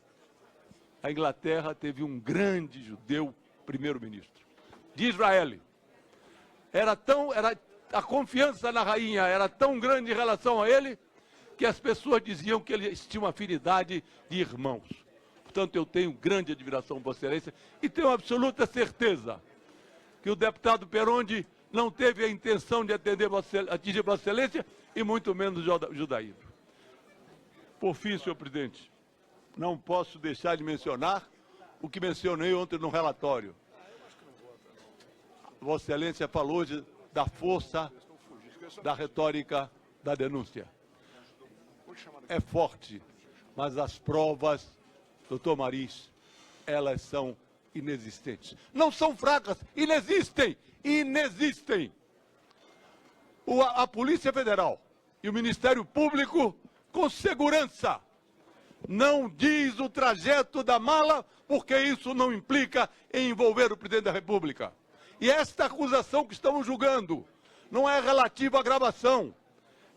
a Inglaterra teve um grande judeu primeiro-ministro, de Israel. A confiança na rainha era tão grande em relação a ele, que as pessoas diziam que eles tinham uma afinidade de irmãos. Portanto, eu tenho grande admiração por Vossa Excelência e tenho absoluta certeza que o deputado Perondi não teve a intenção de atingir Vossa Excelência e muito menos o judaísmo. Por fim, senhor presidente, não posso deixar de mencionar o que mencionei ontem no relatório. Vossa Excelência falou hoje da força da retórica da denúncia. É forte, mas as provas, doutor Maris, elas são inexistentes. Não são fracas, inexistem, inexistem. A Polícia Federal e o Ministério Público, com segurança, não diz o trajeto da mala, porque isso não implica em envolver o Presidente da República. E esta acusação que estamos julgando não é relativa à gravação,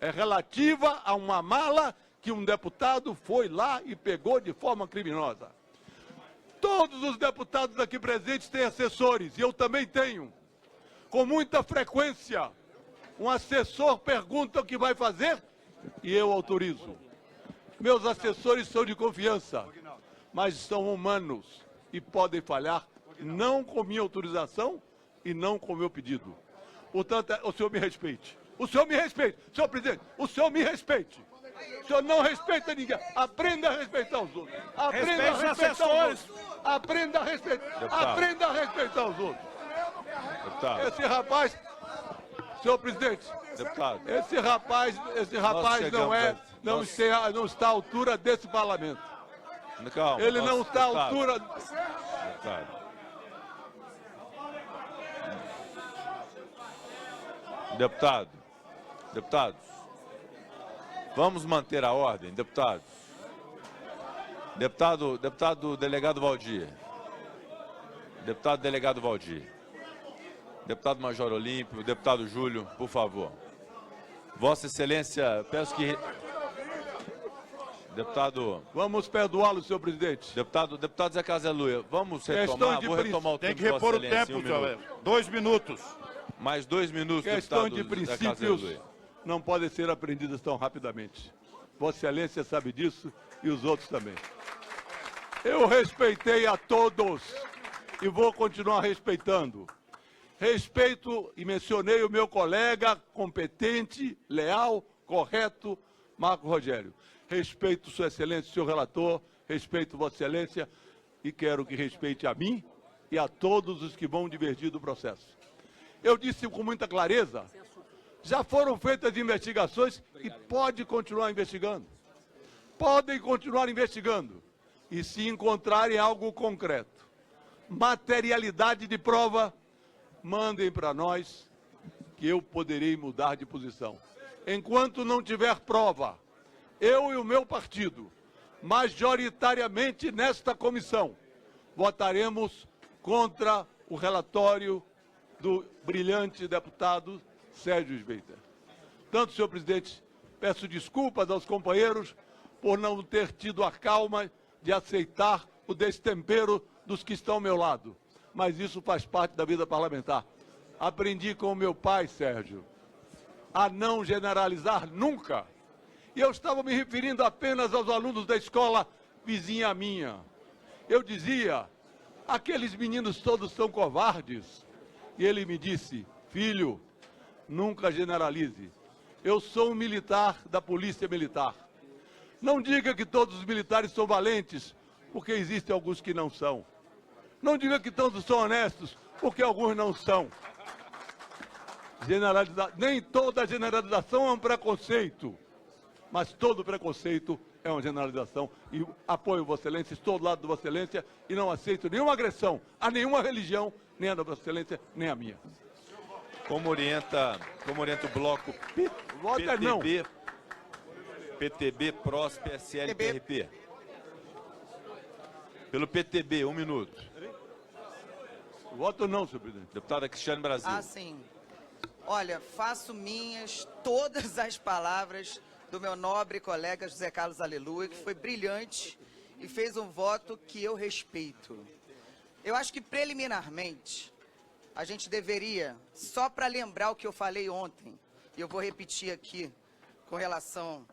é relativa a uma mala que um deputado foi lá e pegou de forma criminosa. Todos os deputados aqui presentes têm assessores, e eu também tenho. Com muita frequência, um assessor pergunta o que vai fazer e eu autorizo. Meus assessores são de confiança, mas são humanos e podem falhar, não com minha autorização e não com meu pedido. Portanto, o senhor me respeite. O senhor me respeite. Senhor presidente, o senhor me respeite. O senhor não respeita ninguém. Aprenda a respeitar os outros. Aprenda a respeitar os outros. Aprenda a respeitar. Aprenda a respeitar os outros. Deputado. Esse rapaz, senhor presidente, Deputado. esse rapaz não está à altura desse parlamento. Calma, Ele não está à altura. Deputado. Deputados, vamos manter a ordem, deputados. Deputado delegado Valdir. Deputado delegado Valdir. Deputado Major Olímpio, deputado Júlio, por favor. Vossa Excelência, peço que... Deputado... Vamos perdoá-lo, senhor presidente. Deputado Zé Casaluia, vamos retomar, vou retomar o tempo. Tem que repor o tempo, senhor. 2 minutos. Mais 2 minutos, questão deputado de Zé princípios Casaluia. não podem ser aprendidas tão rapidamente. Vossa Excelência sabe disso e os outros também. Eu respeitei a todos e vou continuar respeitando. Respeito e mencionei o meu colega competente, leal, correto, Marco Rogério. Respeito Sua Excelência, senhor relator, respeito Vossa Excelência e quero que respeite a mim e a todos os que vão divergir do processo. Eu disse com muita clareza, já foram feitas investigações e pode continuar investigando. Podem continuar investigando. E se encontrarem algo concreto, materialidade de prova, mandem para nós que eu poderei mudar de posição. Enquanto não tiver prova, eu e o meu partido, majoritariamente nesta comissão, votaremos contra o relatório do brilhante deputado Sérgio Sveiter. Tanto, senhor presidente, peço desculpas aos companheiros por não ter tido a calma de aceitar o destempero dos que estão ao meu lado. Mas isso faz parte da vida parlamentar. Aprendi com o meu pai, Sérgio, a não generalizar nunca. E eu estava me referindo apenas aos alunos da escola vizinha minha. Eu dizia, aqueles meninos todos são covardes. E ele me disse, filho, nunca generalize. Eu sou um militar da Polícia Militar. Não diga que todos os militares são valentes, porque existem alguns que não são. Não diga que todos são honestos, porque alguns não são. Nem toda generalização é um preconceito, mas todo preconceito é uma generalização. E apoio Vossa Excelência, estou do lado de Vossa Excelência e não aceito nenhuma agressão a nenhuma religião, nem a da Vossa Excelência, nem a minha. Como orienta o bloco PTB, PROS, PSL, PRP? Pelo PTB, 1 minuto. Voto não, senhor presidente. Deputada Cristiane Brasil. Ah, sim. Olha, faço minhas todas as palavras do meu nobre colega José Carlos Aleluia, que foi brilhante e fez um voto que eu respeito. Eu acho que preliminarmente a gente deveria, só para lembrar o que eu falei ontem, e eu vou repetir aqui com relação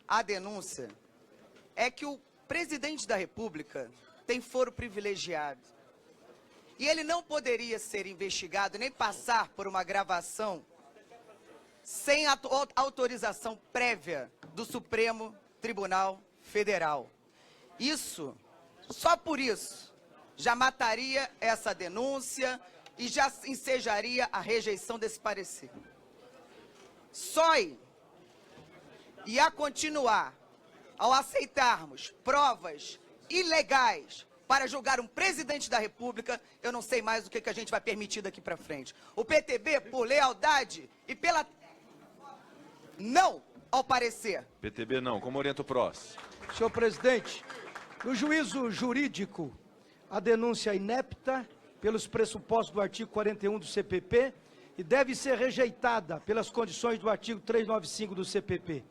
à denúncia, é que o presidente da República tem foro privilegiado. E ele não poderia ser investigado, nem passar por uma gravação sem a autorização prévia do Supremo Tribunal Federal. Isso, só por isso, já mataria essa denúncia e já ensejaria a rejeição desse parecer. Só e a continuar, ao aceitarmos provas ilegais para julgar um presidente da República, eu não sei mais o que a gente vai permitir daqui para frente. O PTB, por lealdade e pela... não ao parecer. PTB não. Como orienta o PROS? Senhor presidente, no juízo jurídico, a denúncia inepta pelos pressupostos do artigo 41 do CPP e deve ser rejeitada pelas condições do artigo 395 do CPP.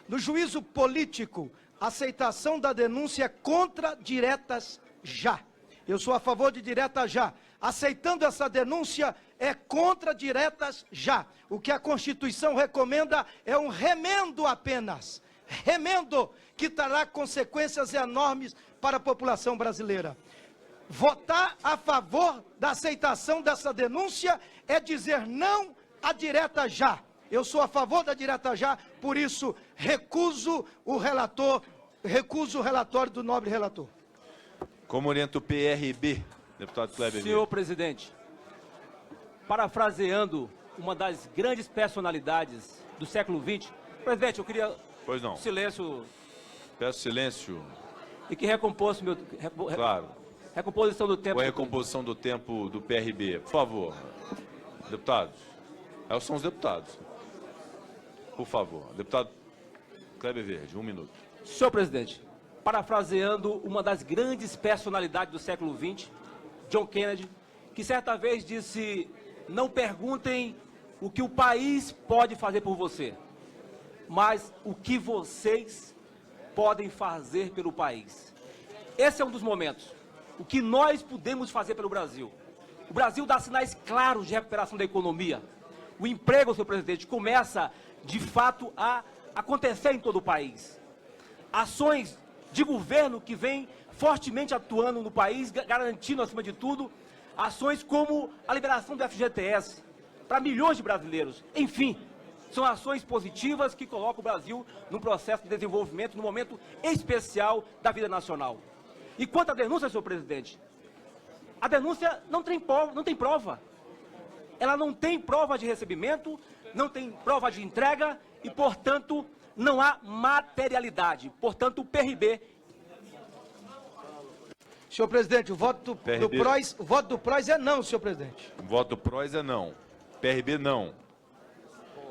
No juízo político, a aceitação da denúncia é contra diretas já. Eu sou a favor de direta já. Aceitando essa denúncia é contra diretas já. O que a Constituição recomenda é um remendo apenas. Remendo que trará consequências enormes para a população brasileira. Votar a favor da aceitação dessa denúncia é dizer não à direta já. Eu sou a favor da direta já, por isso recuso o relatório do nobre relator. Como orienta o PRB, deputado Kleber Senhor presidente, parafraseando uma das grandes personalidades do século XX, presidente, eu queria Pois não. silêncio Peço silêncio. e que recomposse meu... Claro. Recomposição do tempo. Ou a recomposição do tempo do PRB, por favor. Deputados. Aí são os deputados. Por favor. Deputado Kleber Verde, 1 minuto. Senhor presidente, parafraseando uma das grandes personalidades do século XX, John Kennedy, que certa vez disse: não perguntem o que o país pode fazer por você, mas o que vocês podem fazer pelo país. Esse é um dos momentos. O que nós podemos fazer pelo Brasil. O Brasil dá sinais claros de recuperação da economia. O emprego, senhor presidente, começa, de fato, a acontecer em todo o país. Ações de governo que vem fortemente atuando no país, garantindo, acima de tudo, ações como a liberação do FGTS para milhões de brasileiros. Enfim, são ações positivas que colocam o Brasil num processo de desenvolvimento, num momento especial da vida nacional. E quanto à denúncia, senhor presidente, a denúncia não tem prova. Ela não tem prova de recebimento, não tem prova de entrega e, portanto, não há materialidade. Portanto, o PRB... Senhor presidente, o voto do PROS é não, senhor presidente. O voto do PROS é não. PRB não.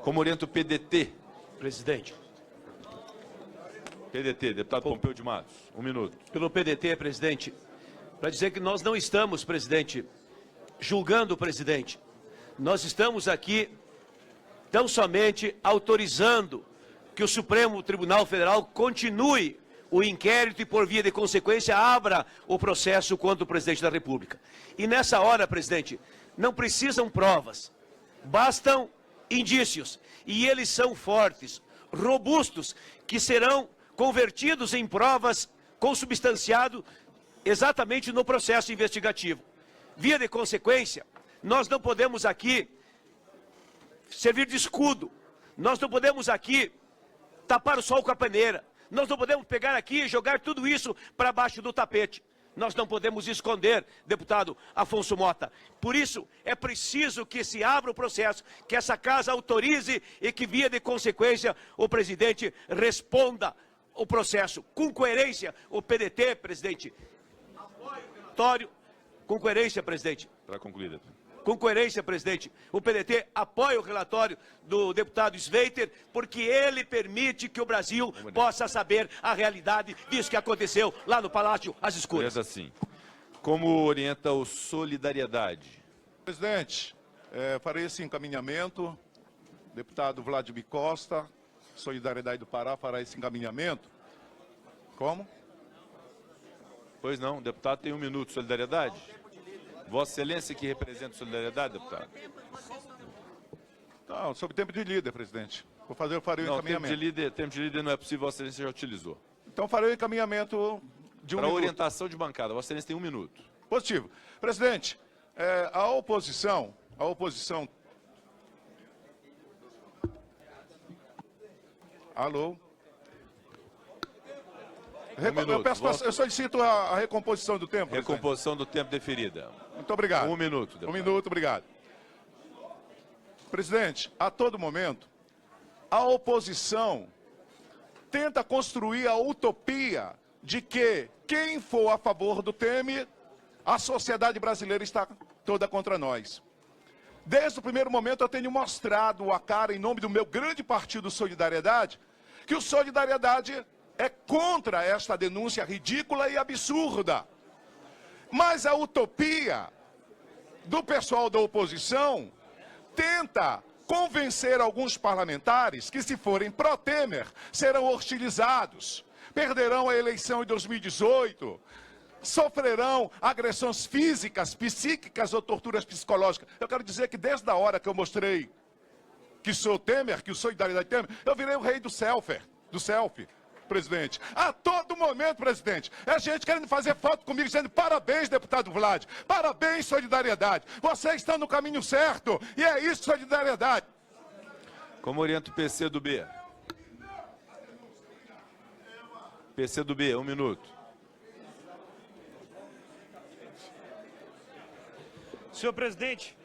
Como orienta o PDT? Presidente. PDT, deputado Pompeu de Matos, 1 minuto. Pelo PDT, presidente, para dizer que nós não estamos, presidente, julgando o presidente. Nós estamos aqui tão somente autorizando que o Supremo Tribunal Federal continue o inquérito e, por via de consequência, abra o processo contra o presidente da República. E nessa hora, presidente, não precisam provas, bastam indícios. E eles são fortes, robustos, que serão convertidos em provas consubstanciado exatamente no processo investigativo. Via de consequência, nós não podemos aqui servir de escudo, nós não podemos aqui tapar o sol com a peneira, nós não podemos pegar aqui e jogar tudo isso para baixo do tapete. Nós não podemos esconder, deputado Afonso Mota. Por isso, é preciso que se abra o processo, que essa casa autorize e que, via de consequência, o presidente responda o processo. Com coerência, o PDT, presidente, com coerência, presidente. Para concluir, deputado. Com coerência, presidente, o PDT apoia o relatório do deputado Sveiter, porque ele permite que o Brasil possa saber a realidade disso que aconteceu lá no Palácio às Escuras. Assim. Como orienta o Solidariedade? Presidente, farei esse encaminhamento. Deputado Vladimir Costa, Solidariedade do Pará, fará esse encaminhamento. Como? Pois não, o deputado tem 1 minuto. Solidariedade? Vossa Excelência que representa a Solidariedade, deputado? Não, sobre tempo de líder, presidente. Eu farei o encaminhamento. Tempo de líder não é possível, Vossa Excelência já utilizou. Então farei o encaminhamento de 1 minuto. Para orientação de bancada, Vossa Excelência tem 1 minuto. Positivo. Presidente, a oposição... Alô? Eu solicito a recomposição do tempo. Recomposição do tempo deferida. Muito obrigado. 1 minuto, deputado. 1 minuto, obrigado. Presidente, a todo momento, a oposição tenta construir a utopia de que quem for a favor do Temer, a sociedade brasileira está toda contra nós. Desde o primeiro momento eu tenho mostrado a cara em nome do meu grande partido Solidariedade, que o Solidariedade é contra esta denúncia ridícula e absurda. Mas a utopia do pessoal da oposição tenta convencer alguns parlamentares que, se forem pró-Temer, serão hostilizados, perderão a eleição em 2018, sofrerão agressões físicas, psíquicas ou torturas psicológicas. Eu quero dizer que desde a hora que eu mostrei que sou Temer, que sou Solidariedade Temer, eu virei o rei do selfie, presidente. A todo momento, presidente, é gente querendo fazer foto comigo, dizendo parabéns, deputado Vlad, parabéns, Solidariedade. Vocês estão no caminho certo, e é isso, Solidariedade. Como orienta o PCdoB? PCdoB, 1 minuto. Senhor presidente,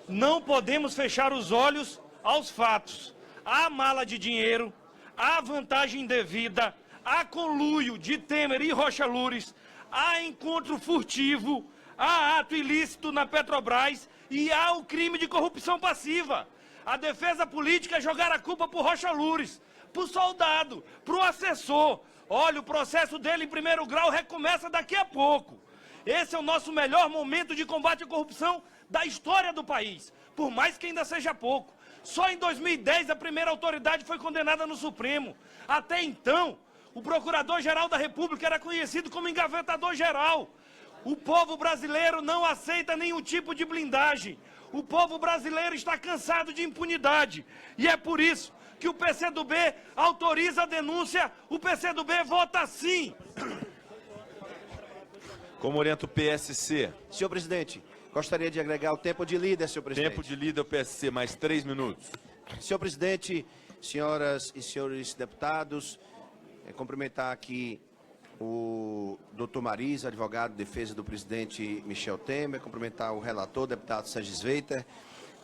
não podemos fechar os olhos aos fatos. Há mala de dinheiro, há vantagem indevida, há conluio de Temer e Rocha Loures, há encontro furtivo, há ato ilícito na Petrobras e há o crime de corrupção passiva. A defesa política é jogar a culpa por Rocha Loures, pro soldado, pro assessor. Olha, o processo dele em primeiro grau recomeça daqui a pouco. Esse é o nosso melhor momento de combate à corrupção da história do país, por mais que ainda seja pouco. Só em 2010 a primeira autoridade foi condenada no Supremo. Até então, o Procurador-Geral da República era conhecido como engavetador-geral. O povo brasileiro não aceita nenhum tipo de blindagem. O povo brasileiro está cansado de impunidade. E é por isso que o PCdoB autoriza a denúncia. O PCdoB vota sim. Como orienta o PSC? Senhor presidente, gostaria de agregar o tempo de líder, senhor presidente. Tempo de líder, o PSC, mais 3 minutos. Senhor presidente, senhoras e senhores deputados, cumprimentar aqui o doutor Mariz, advogado de defesa do presidente Michel Temer, cumprimentar o relator, deputado Sérgio Sveiter.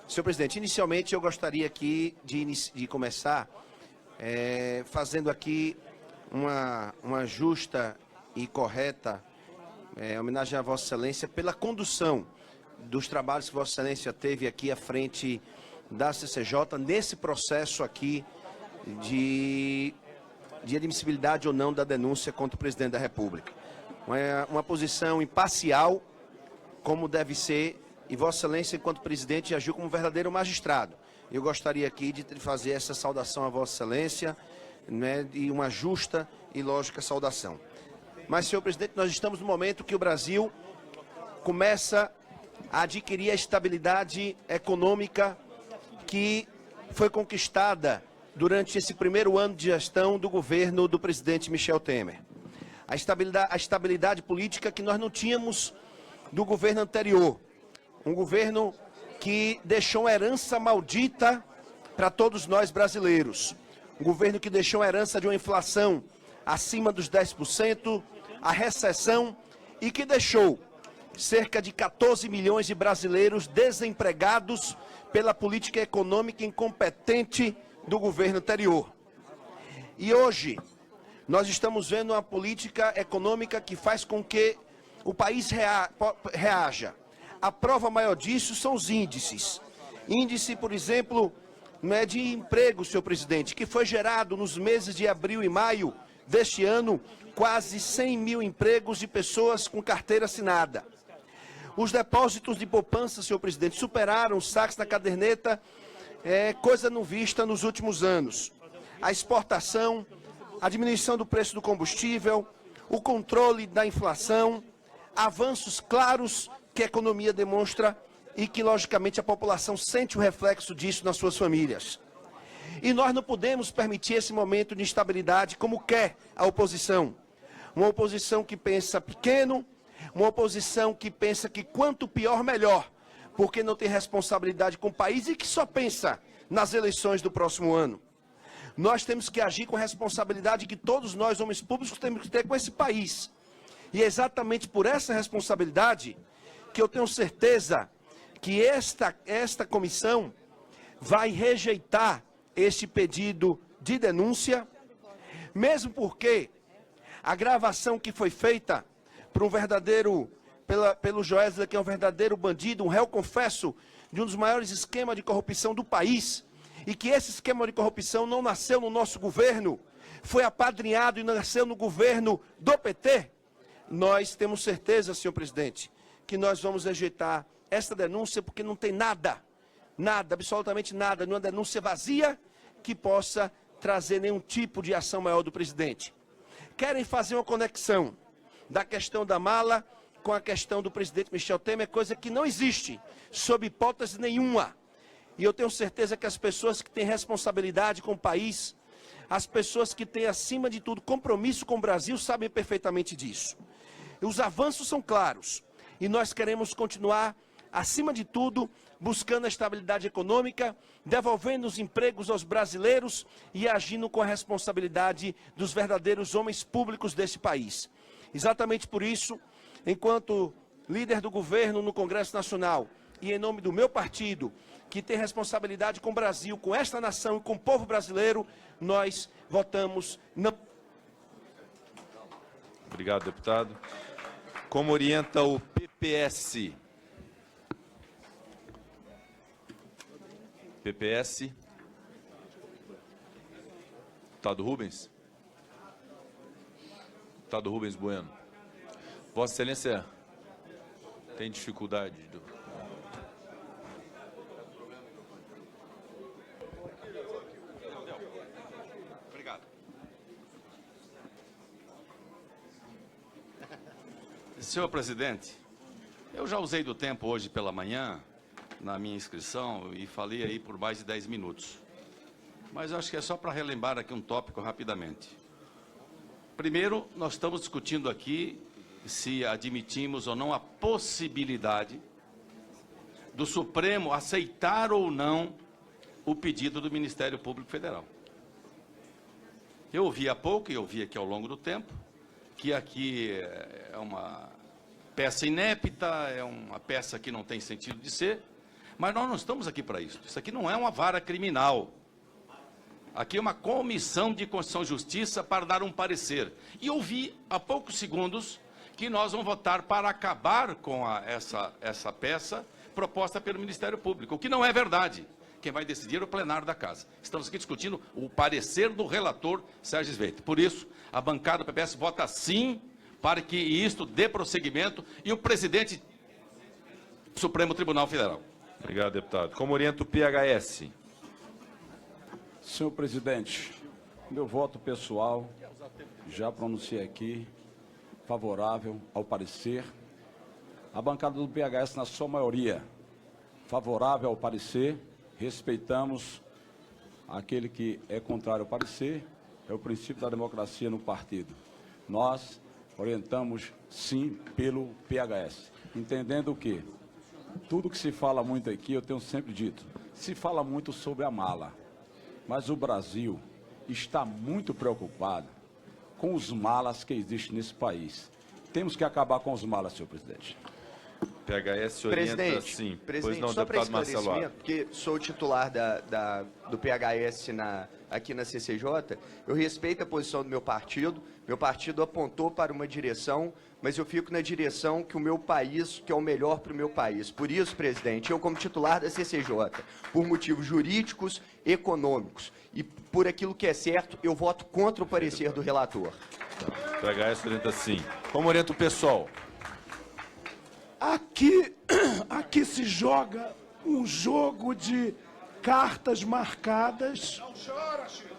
Senhor presidente, inicialmente eu gostaria aqui de começar fazendo aqui uma justa e correta homenagem a Vossa Excelência pela condução dos trabalhos que Vossa Excelência teve aqui à frente da CCJ nesse processo aqui de admissibilidade ou não da denúncia contra o presidente da República. Uma posição imparcial, como deve ser, e Vossa Excelência, enquanto presidente, agiu como um verdadeiro magistrado. Eu gostaria aqui de fazer essa saudação a Vossa Excelência, né, e uma justa e lógica saudação. Mas, senhor presidente, nós estamos no momento que o Brasil começa a adquirir a estabilidade econômica que foi conquistada durante esse primeiro ano de gestão do governo do presidente Michel Temer. A estabilidade política que nós não tínhamos do governo anterior. Um governo que deixou uma herança maldita para todos nós brasileiros. Um governo que deixou uma herança de uma inflação acima dos 10%, a recessão, e que deixou cerca de 14 milhões de brasileiros desempregados pela política econômica incompetente do governo anterior. E hoje, nós estamos vendo uma política econômica que faz com que o país reaja. A prova maior disso são os índices. Índice, por exemplo, de emprego, senhor presidente, que foi gerado nos meses de abril e maio deste ano, quase 100 mil empregos de pessoas com carteira assinada. Os depósitos de poupança, senhor presidente, superaram os saques na caderneta, coisa não vista nos últimos anos. A exportação, a diminuição do preço do combustível, o controle da inflação, avanços claros que a economia demonstra e que, logicamente, a população sente o reflexo disso nas suas famílias. E nós não podemos permitir esse momento de instabilidade como quer a oposição. Uma oposição que pensa pequeno, uma oposição que pensa que quanto pior, melhor, porque não tem responsabilidade com o país e que só pensa nas eleições do próximo ano. Nós temos que agir com a responsabilidade que todos nós, homens públicos, temos que ter com esse país. E é exatamente por essa responsabilidade que eu tenho certeza que esta comissão vai rejeitar este pedido de denúncia, mesmo porque a gravação que foi feita por pelo Joesley, que é um verdadeiro bandido, um réu confesso de um dos maiores esquemas de corrupção do país, e que esse esquema de corrupção não nasceu no nosso governo, foi apadrinhado e nasceu no governo do PT, nós temos certeza, senhor presidente, que nós vamos rejeitar esta denúncia, porque não tem nada, absolutamente nada, numa denúncia vazia que possa trazer nenhum tipo de ação maior do presidente. Querem fazer uma conexão da questão da mala com a questão do presidente Michel Temer, coisa que não existe, sob hipótese nenhuma. E eu tenho certeza que as pessoas que têm responsabilidade com o país, as pessoas que têm, acima de tudo, compromisso com o Brasil, sabem perfeitamente disso. Os avanços são claros e nós queremos continuar, acima de tudo, buscando a estabilidade econômica, devolvendo os empregos aos brasileiros e agindo com a responsabilidade dos verdadeiros homens públicos desse país. Exatamente por isso, enquanto líder do governo no Congresso Nacional e em nome do meu partido, que tem responsabilidade com o Brasil, com esta nação e com o povo brasileiro, nós votamos não. Obrigado, deputado. Como orienta o PPS? PPS. Deputado Rubens? Deputado Rubens Bueno. Vossa Excelência tem dificuldade do... Obrigado. Senhor presidente, eu já usei do tempo hoje pela manhã na minha inscrição e falei aí por mais de 10 minutos. Mas eu acho que é só para relembrar aqui um tópico rapidamente. Primeiro, nós estamos discutindo aqui se admitimos ou não a possibilidade do Supremo aceitar ou não o pedido do Ministério Público Federal. Eu ouvi há pouco, e eu vi aqui ao longo do tempo, que aqui é uma peça inepta, é uma peça que não tem sentido de ser, mas nós não estamos aqui para isso. Isso aqui não é uma vara criminal. Aqui é uma comissão de Constituição e Justiça para dar um parecer. E eu vi há poucos segundos que nós vamos votar para acabar com essa peça proposta pelo Ministério Público, o que não é verdade. Quem vai decidir é o plenário da Casa. Estamos aqui discutindo o parecer do relator Sérgio Sveito. Por isso, a bancada do PPS vota sim para que isto dê prosseguimento e o presidente do Supremo Tribunal Federal. Obrigado, deputado. Como orienta o PHS? Senhor presidente, meu voto pessoal, já pronunciei aqui, favorável ao parecer. A bancada do PHS, na sua maioria, favorável ao parecer. Respeitamos aquele que é contrário ao parecer, é o princípio da democracia no partido. Nós orientamos, sim, pelo PHS, entendendo que tudo que se fala muito aqui, eu tenho sempre dito, se fala muito sobre a mala, mas o Brasil está muito preocupado com os malas que existem nesse país. Temos que acabar com os malas, senhor presidente. PHS orienta sim. Presidente, pois não, só para deputado Marcelo esclarecimento, Alves. porque sou titular do PHS aqui na CCJ, eu respeito a posição do meu partido apontou para uma direção, mas eu fico na direção que o meu país, que é o melhor para o meu país. Por isso, presidente, eu como titular da CCJ, por motivos jurídicos, econômicos e por aquilo que é certo, eu voto contra o parecer do relator. PHS orienta sim. Como orienta o PSOL? Aqui se joga um jogo de cartas marcadas. Não chora, Chico.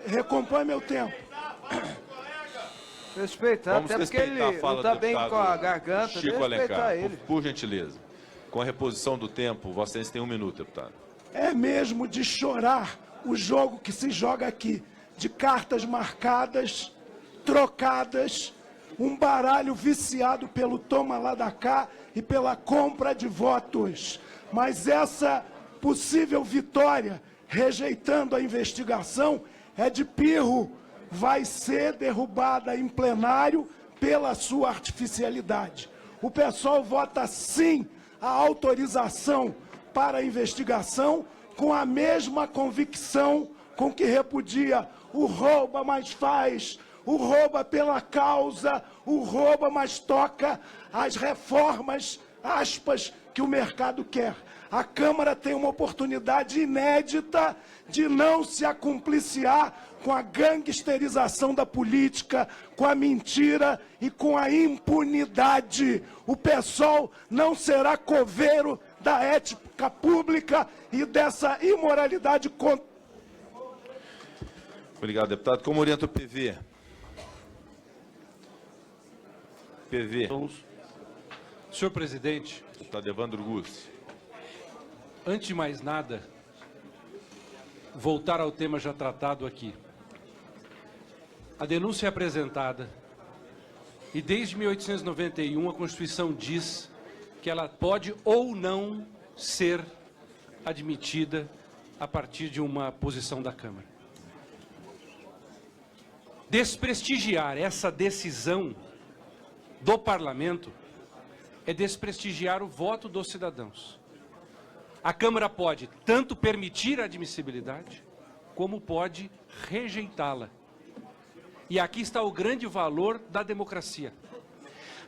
Recompõe meu tempo. Respeitar, até porque ele não está bem com a garganta, Chico Alencar, ele. por gentileza. Com a reposição do tempo, Vossa Excelência tem 1 minuto, deputado. É mesmo de chorar o jogo que se joga aqui, de cartas marcadas, trocadas, um baralho viciado pelo toma lá da cá e pela compra de votos. Mas essa possível vitória, rejeitando a investigação, é de pirro, vai ser derrubada em plenário pela sua artificialidade. O PSOL vota sim a autorização para a investigação com a mesma convicção com que repudia o rouba, mas faz, o rouba pela causa, o rouba, mas toca as reformas, aspas, que o mercado quer. A Câmara tem uma oportunidade inédita de não se acumpliciar com a gangsterização da política, com a mentira e com a impunidade. O PSOL não será coveiro da ética pública e dessa imoralidade. Obrigado, deputado. Como orienta o PV? PV. Senhor presidente, Deputado Evandro Gussi. antes de mais nada, voltar ao tema já tratado aqui. A denúncia é apresentada e desde 1891 a Constituição diz que ela pode ou não ser admitida a partir de uma posição da Câmara. Desprestigiar essa decisão do Parlamento é desprestigiar o voto dos cidadãos. A Câmara pode tanto permitir a admissibilidade, como pode rejeitá-la. E aqui está o grande valor da democracia.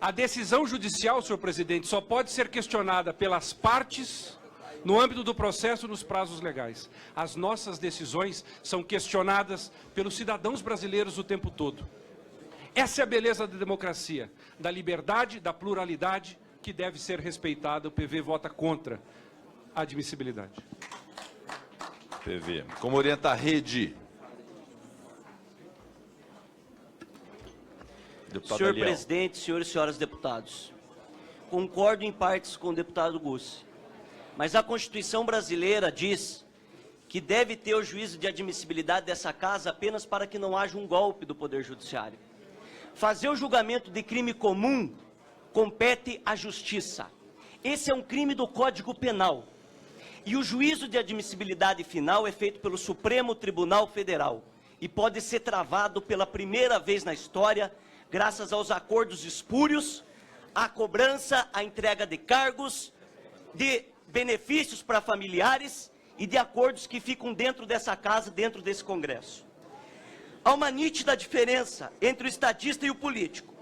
A decisão judicial, senhor presidente, só pode ser questionada pelas partes no âmbito do processo nos prazos legais. As nossas decisões são questionadas pelos cidadãos brasileiros o tempo todo. Essa é a beleza da democracia, da liberdade, da pluralidade, que deve ser respeitada. O PV vota contra a admissibilidade. PV. Como orienta a rede? Deputado Senhor Aliel. presidente, senhores e senhoras deputados, concordo em partes com o deputado Gussi, mas a Constituição brasileira diz que deve ter o juízo de admissibilidade dessa casa apenas para que não haja um golpe do Poder Judiciário. Fazer o julgamento de crime comum compete à Justiça. Esse é um crime do Código Penal. E o juízo de admissibilidade final é feito pelo Supremo Tribunal Federal e pode ser travado pela primeira vez na história graças aos acordos espúrios, à cobrança, à entrega de cargos, de benefícios para familiares e de acordos que ficam dentro dessa casa, dentro desse Congresso. Há uma nítida diferença entre o estadista e o político.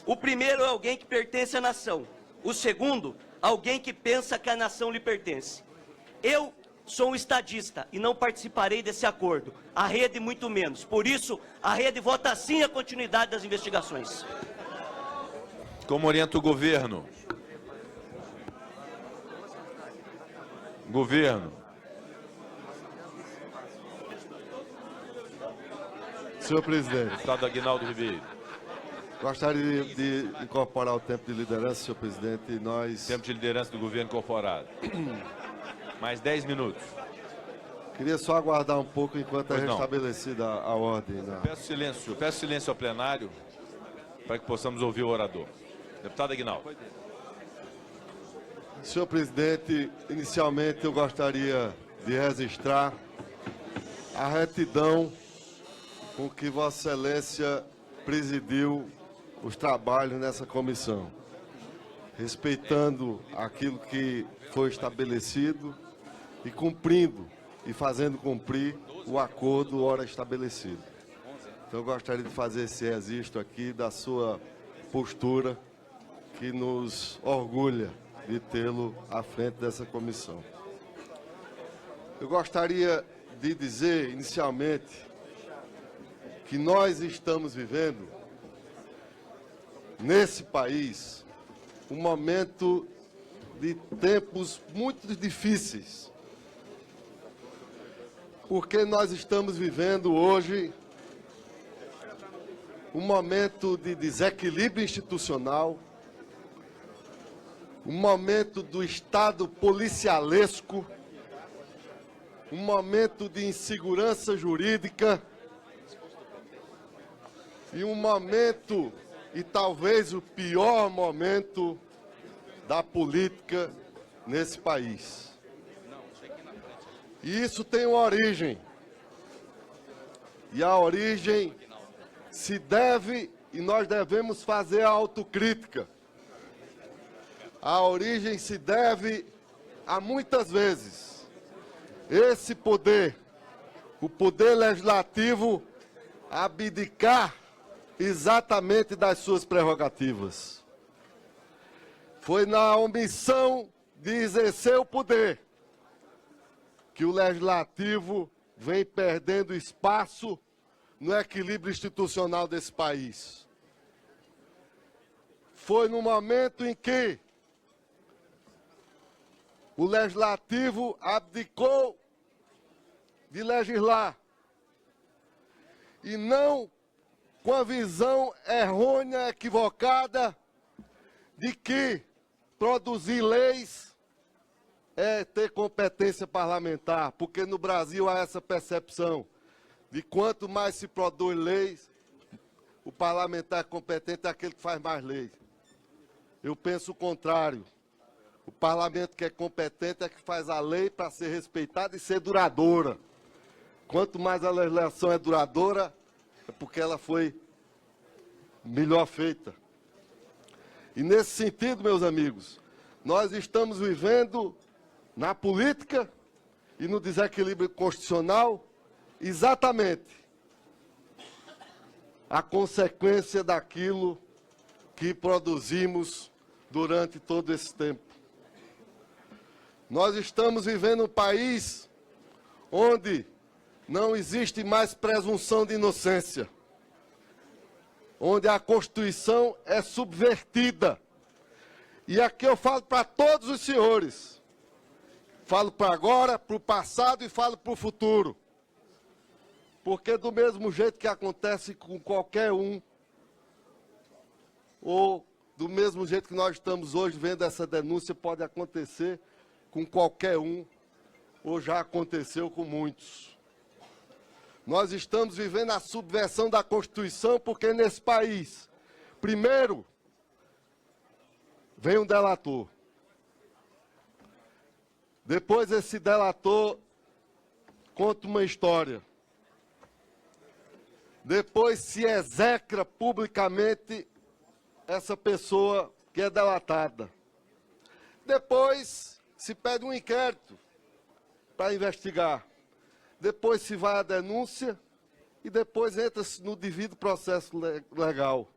O primeiro é alguém que pertence à nação. O segundo, alguém que pensa que a nação lhe pertence. Eu sou um estadista e não participarei desse acordo. A rede muito menos. Por isso, a rede vota sim a continuidade das investigações. Como orienta o governo? Governo. Senhor presidente. Deputado Aguinaldo Ribeiro. Gostaria de incorporar o tempo de liderança, senhor presidente. Tempo de liderança do governo incorporado. Mais 10 minutos. Queria só aguardar um pouco enquanto Pois é não. restabelecida a ordem. Peço silêncio ao plenário para que possamos ouvir o orador. Deputado Aguinaldo. Senhor presidente, inicialmente eu gostaria de registrar a retidão com que Vossa Excelência presidiu os trabalhos nessa comissão, respeitando aquilo que foi estabelecido e cumprindo e fazendo cumprir o acordo ora estabelecido. Então eu gostaria de fazer esse registro aqui da sua postura, que nos orgulha de tê-lo à frente dessa comissão. Eu gostaria de dizer, inicialmente, que nós estamos vivendo, nesse país, um momento de tempos muito difíceis, porque nós estamos vivendo hoje um momento de desequilíbrio institucional, um momento do Estado policialesco, um momento de insegurança jurídica e um momento, e talvez o pior momento da política nesse país. E isso tem uma origem. E a origem se deve, e nós devemos fazer a autocrítica. A origem se deve a muitas vezes esse poder, o poder legislativo, abdicar exatamente das suas prerrogativas. Foi na omissão de exercer o poder, que o Legislativo vem perdendo espaço no equilíbrio institucional desse país. Foi no momento em que o Legislativo abdicou de legislar e não com a visão errônea, equivocada, de que produzir leis é ter competência parlamentar, porque no Brasil há essa percepção de quanto mais se produz leis, o parlamentar competente é aquele que faz mais leis. Eu penso o contrário. O parlamento que é competente é que faz a lei para ser respeitada e ser duradoura. Quanto mais a legislação é duradoura, é porque ela foi melhor feita. E nesse sentido, meus amigos, nós estamos vivendo na política e no desequilíbrio constitucional exatamente a consequência daquilo que produzimos durante todo esse tempo. Nós estamos vivendo um país onde não existe mais presunção de inocência, onde a Constituição é subvertida. E aqui eu falo para todos os senhores, falo para agora, para o passado e falo para o futuro. Porque do mesmo jeito que acontece com qualquer um, ou do mesmo jeito que nós estamos hoje vendo essa denúncia, pode acontecer com qualquer um, ou já aconteceu com muitos. Nós estamos vivendo a subversão da Constituição porque nesse país, primeiro, vem um delator. Depois esse delator conta uma história. Depois se execra publicamente essa pessoa que é delatada. Depois se pede um inquérito para investigar. Depois se vai à denúncia e depois entra-se no devido processo legal.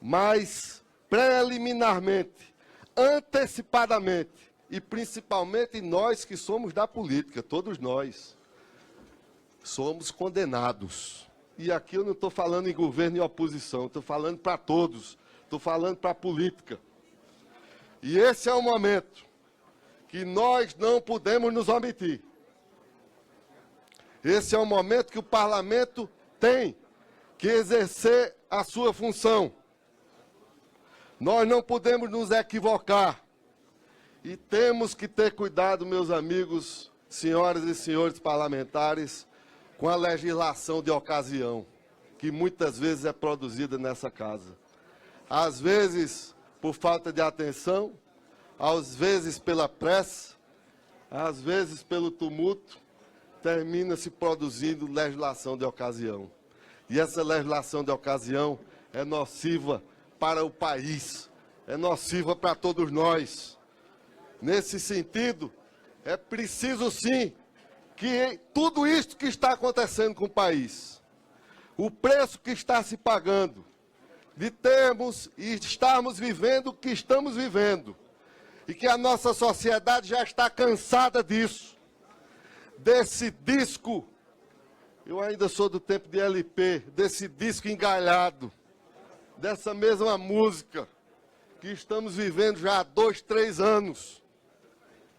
Mas, preliminarmente, antecipadamente, e principalmente nós que somos da política, todos nós, somos condenados. E aqui eu não estou falando em governo e oposição, estou falando para todos, estou falando para a política. E esse é o momento que nós não podemos nos omitir. Esse é o momento que o parlamento tem que exercer a sua função. Nós não podemos nos equivocar. E temos que ter cuidado, meus amigos, senhoras e senhores parlamentares, com a legislação de ocasião, que muitas vezes é produzida nessa casa. Às vezes por falta de atenção, às vezes pela pressa, às vezes pelo tumulto, termina se produzindo legislação de ocasião. E essa legislação de ocasião é nociva para o país, é nociva para todos nós. Nesse sentido, é preciso sim que tudo isso que está acontecendo com o país, o preço que está se pagando, de termos e estarmos vivendo o que estamos vivendo, e que a nossa sociedade já está cansada disso, desse disco, eu ainda sou do tempo de LP, desse disco engalhado, dessa mesma música que estamos vivendo já há 2, 3 anos,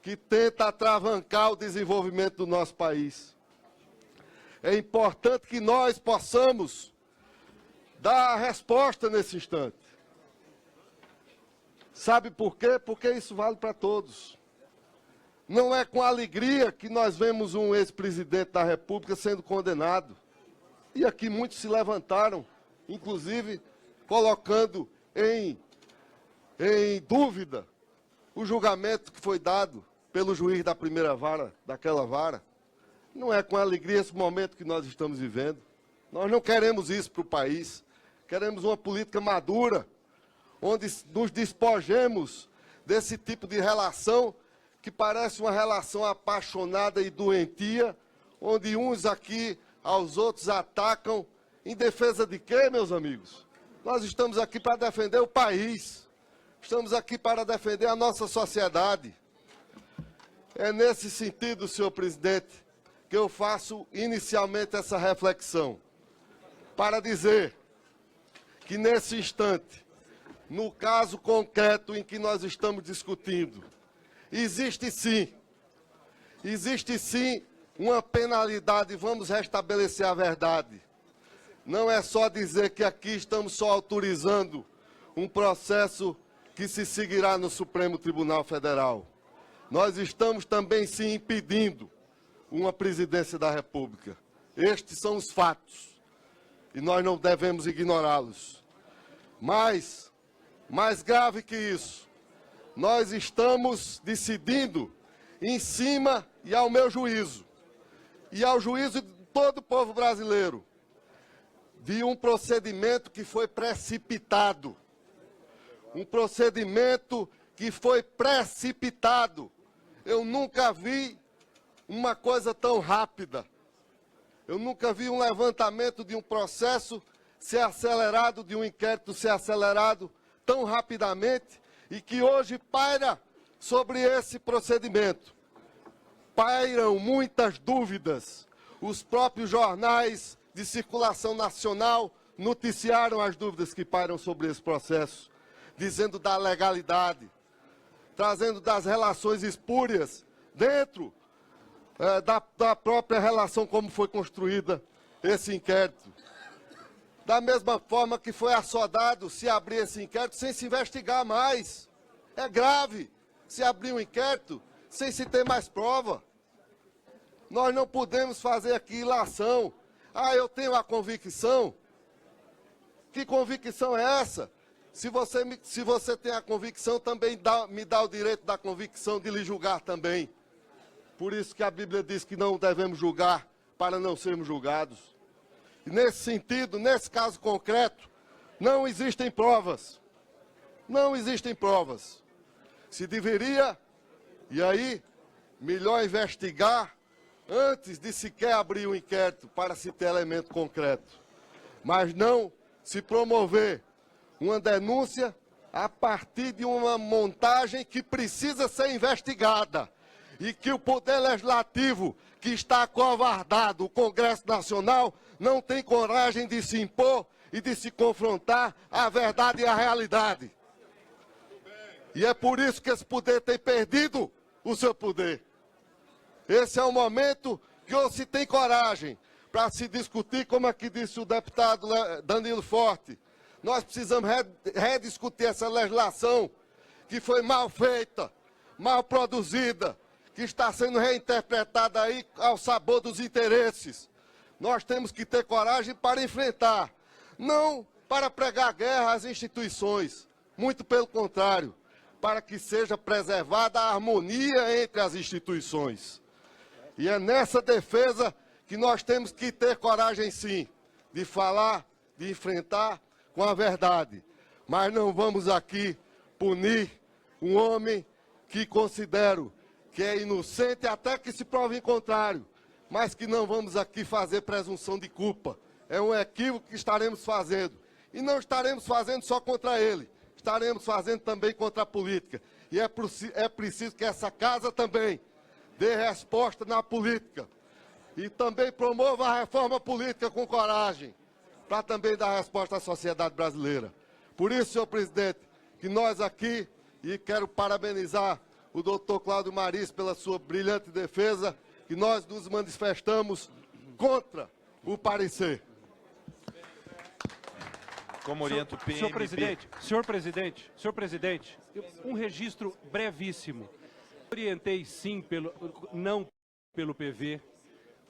que tenta atravancar o desenvolvimento do nosso país. É importante que nós possamos dar a resposta nesse instante. Sabe por quê? Porque isso vale para todos. Não é com alegria que nós vemos um ex-presidente da República sendo condenado. E aqui muitos se levantaram, inclusive colocando em dúvida o julgamento que foi dado pelo juiz da primeira vara, daquela vara. Não é com alegria esse momento que nós estamos vivendo. Nós não queremos isso para o país. Queremos uma política madura, onde nos despojemos desse tipo de relação que parece uma relação apaixonada e doentia, onde uns aqui aos outros atacam. Em defesa de quê, meus amigos? Nós estamos aqui para defender o país. Estamos aqui para defender a nossa sociedade. É nesse sentido, senhor presidente, que eu faço inicialmente essa reflexão, para dizer que nesse instante, no caso concreto em que nós estamos discutindo, existe sim uma penalidade, vamos restabelecer a verdade. Não é só dizer que aqui estamos só autorizando um processo que se seguirá no Supremo Tribunal Federal. Nós estamos também sim impedindo uma presidência da República. Estes são os fatos e nós não devemos ignorá-los. Mas, mais grave que isso, nós estamos decidindo em cima, e ao meu juízo, e ao juízo de todo o povo brasileiro, de um procedimento que foi precipitado. Um procedimento que foi precipitado. Eu nunca vi uma coisa tão rápida. Eu nunca vi um levantamento de um processo ser acelerado, de um inquérito ser acelerado tão rapidamente e que hoje paira sobre esse procedimento. Pairam muitas dúvidas. Os próprios jornais de circulação nacional noticiaram as dúvidas que pairam sobre esse processo, dizendo da legalidade, trazendo das relações espúrias dentro da própria relação como foi construída esse inquérito. Da mesma forma que foi assodado se abrir esse inquérito sem se investigar mais. É grave se abrir um inquérito sem se ter mais prova. Nós não podemos fazer aqui ilação. Ah, eu tenho a convicção. Que convicção é essa? Se você tem a convicção, também me dá o direito da convicção de lhe julgar também. Por isso que a Bíblia diz que não devemos julgar para não sermos julgados. E nesse sentido, nesse caso concreto, não existem provas. Não existem provas. Se deveria, e aí, melhor investigar antes de sequer abrir um inquérito para se ter elemento concreto. Mas não se promover uma denúncia a partir de uma montagem que precisa ser investigada e que o Poder Legislativo, que está acovardado, o Congresso Nacional, não tem coragem de se impor e de se confrontar à verdade e à realidade. E é por isso que esse poder tem perdido o seu poder. Esse é o momento que ou se tem coragem para se discutir, como aqui disse o deputado Danilo Forte. Nós precisamos rediscutir essa legislação que foi mal feita, mal produzida, que está sendo reinterpretada aí ao sabor dos interesses. Nós temos que ter coragem para enfrentar, não para pregar guerra às instituições, muito pelo contrário, para que seja preservada a harmonia entre as instituições. E é nessa defesa que nós temos que ter coragem, sim, de falar, de enfrentar com a verdade. Mas não vamos aqui punir um homem que considero que é inocente até que se prove em contrário, mas que não vamos aqui fazer presunção de culpa. É um equívoco que estaremos fazendo. E não estaremos fazendo só contra ele, estaremos fazendo também contra a política. E é preciso que essa casa também dê resposta na política. E também promova a reforma política com coragem, para também dar resposta à sociedade brasileira. Por isso, senhor presidente, que nós aqui, e quero parabenizar o doutor Cláudio Maris pela sua brilhante defesa, que nós nos manifestamos contra o parecer. Como orienta o PMB. Senhor presidente, um registro brevíssimo. Orientei sim, não pelo PV,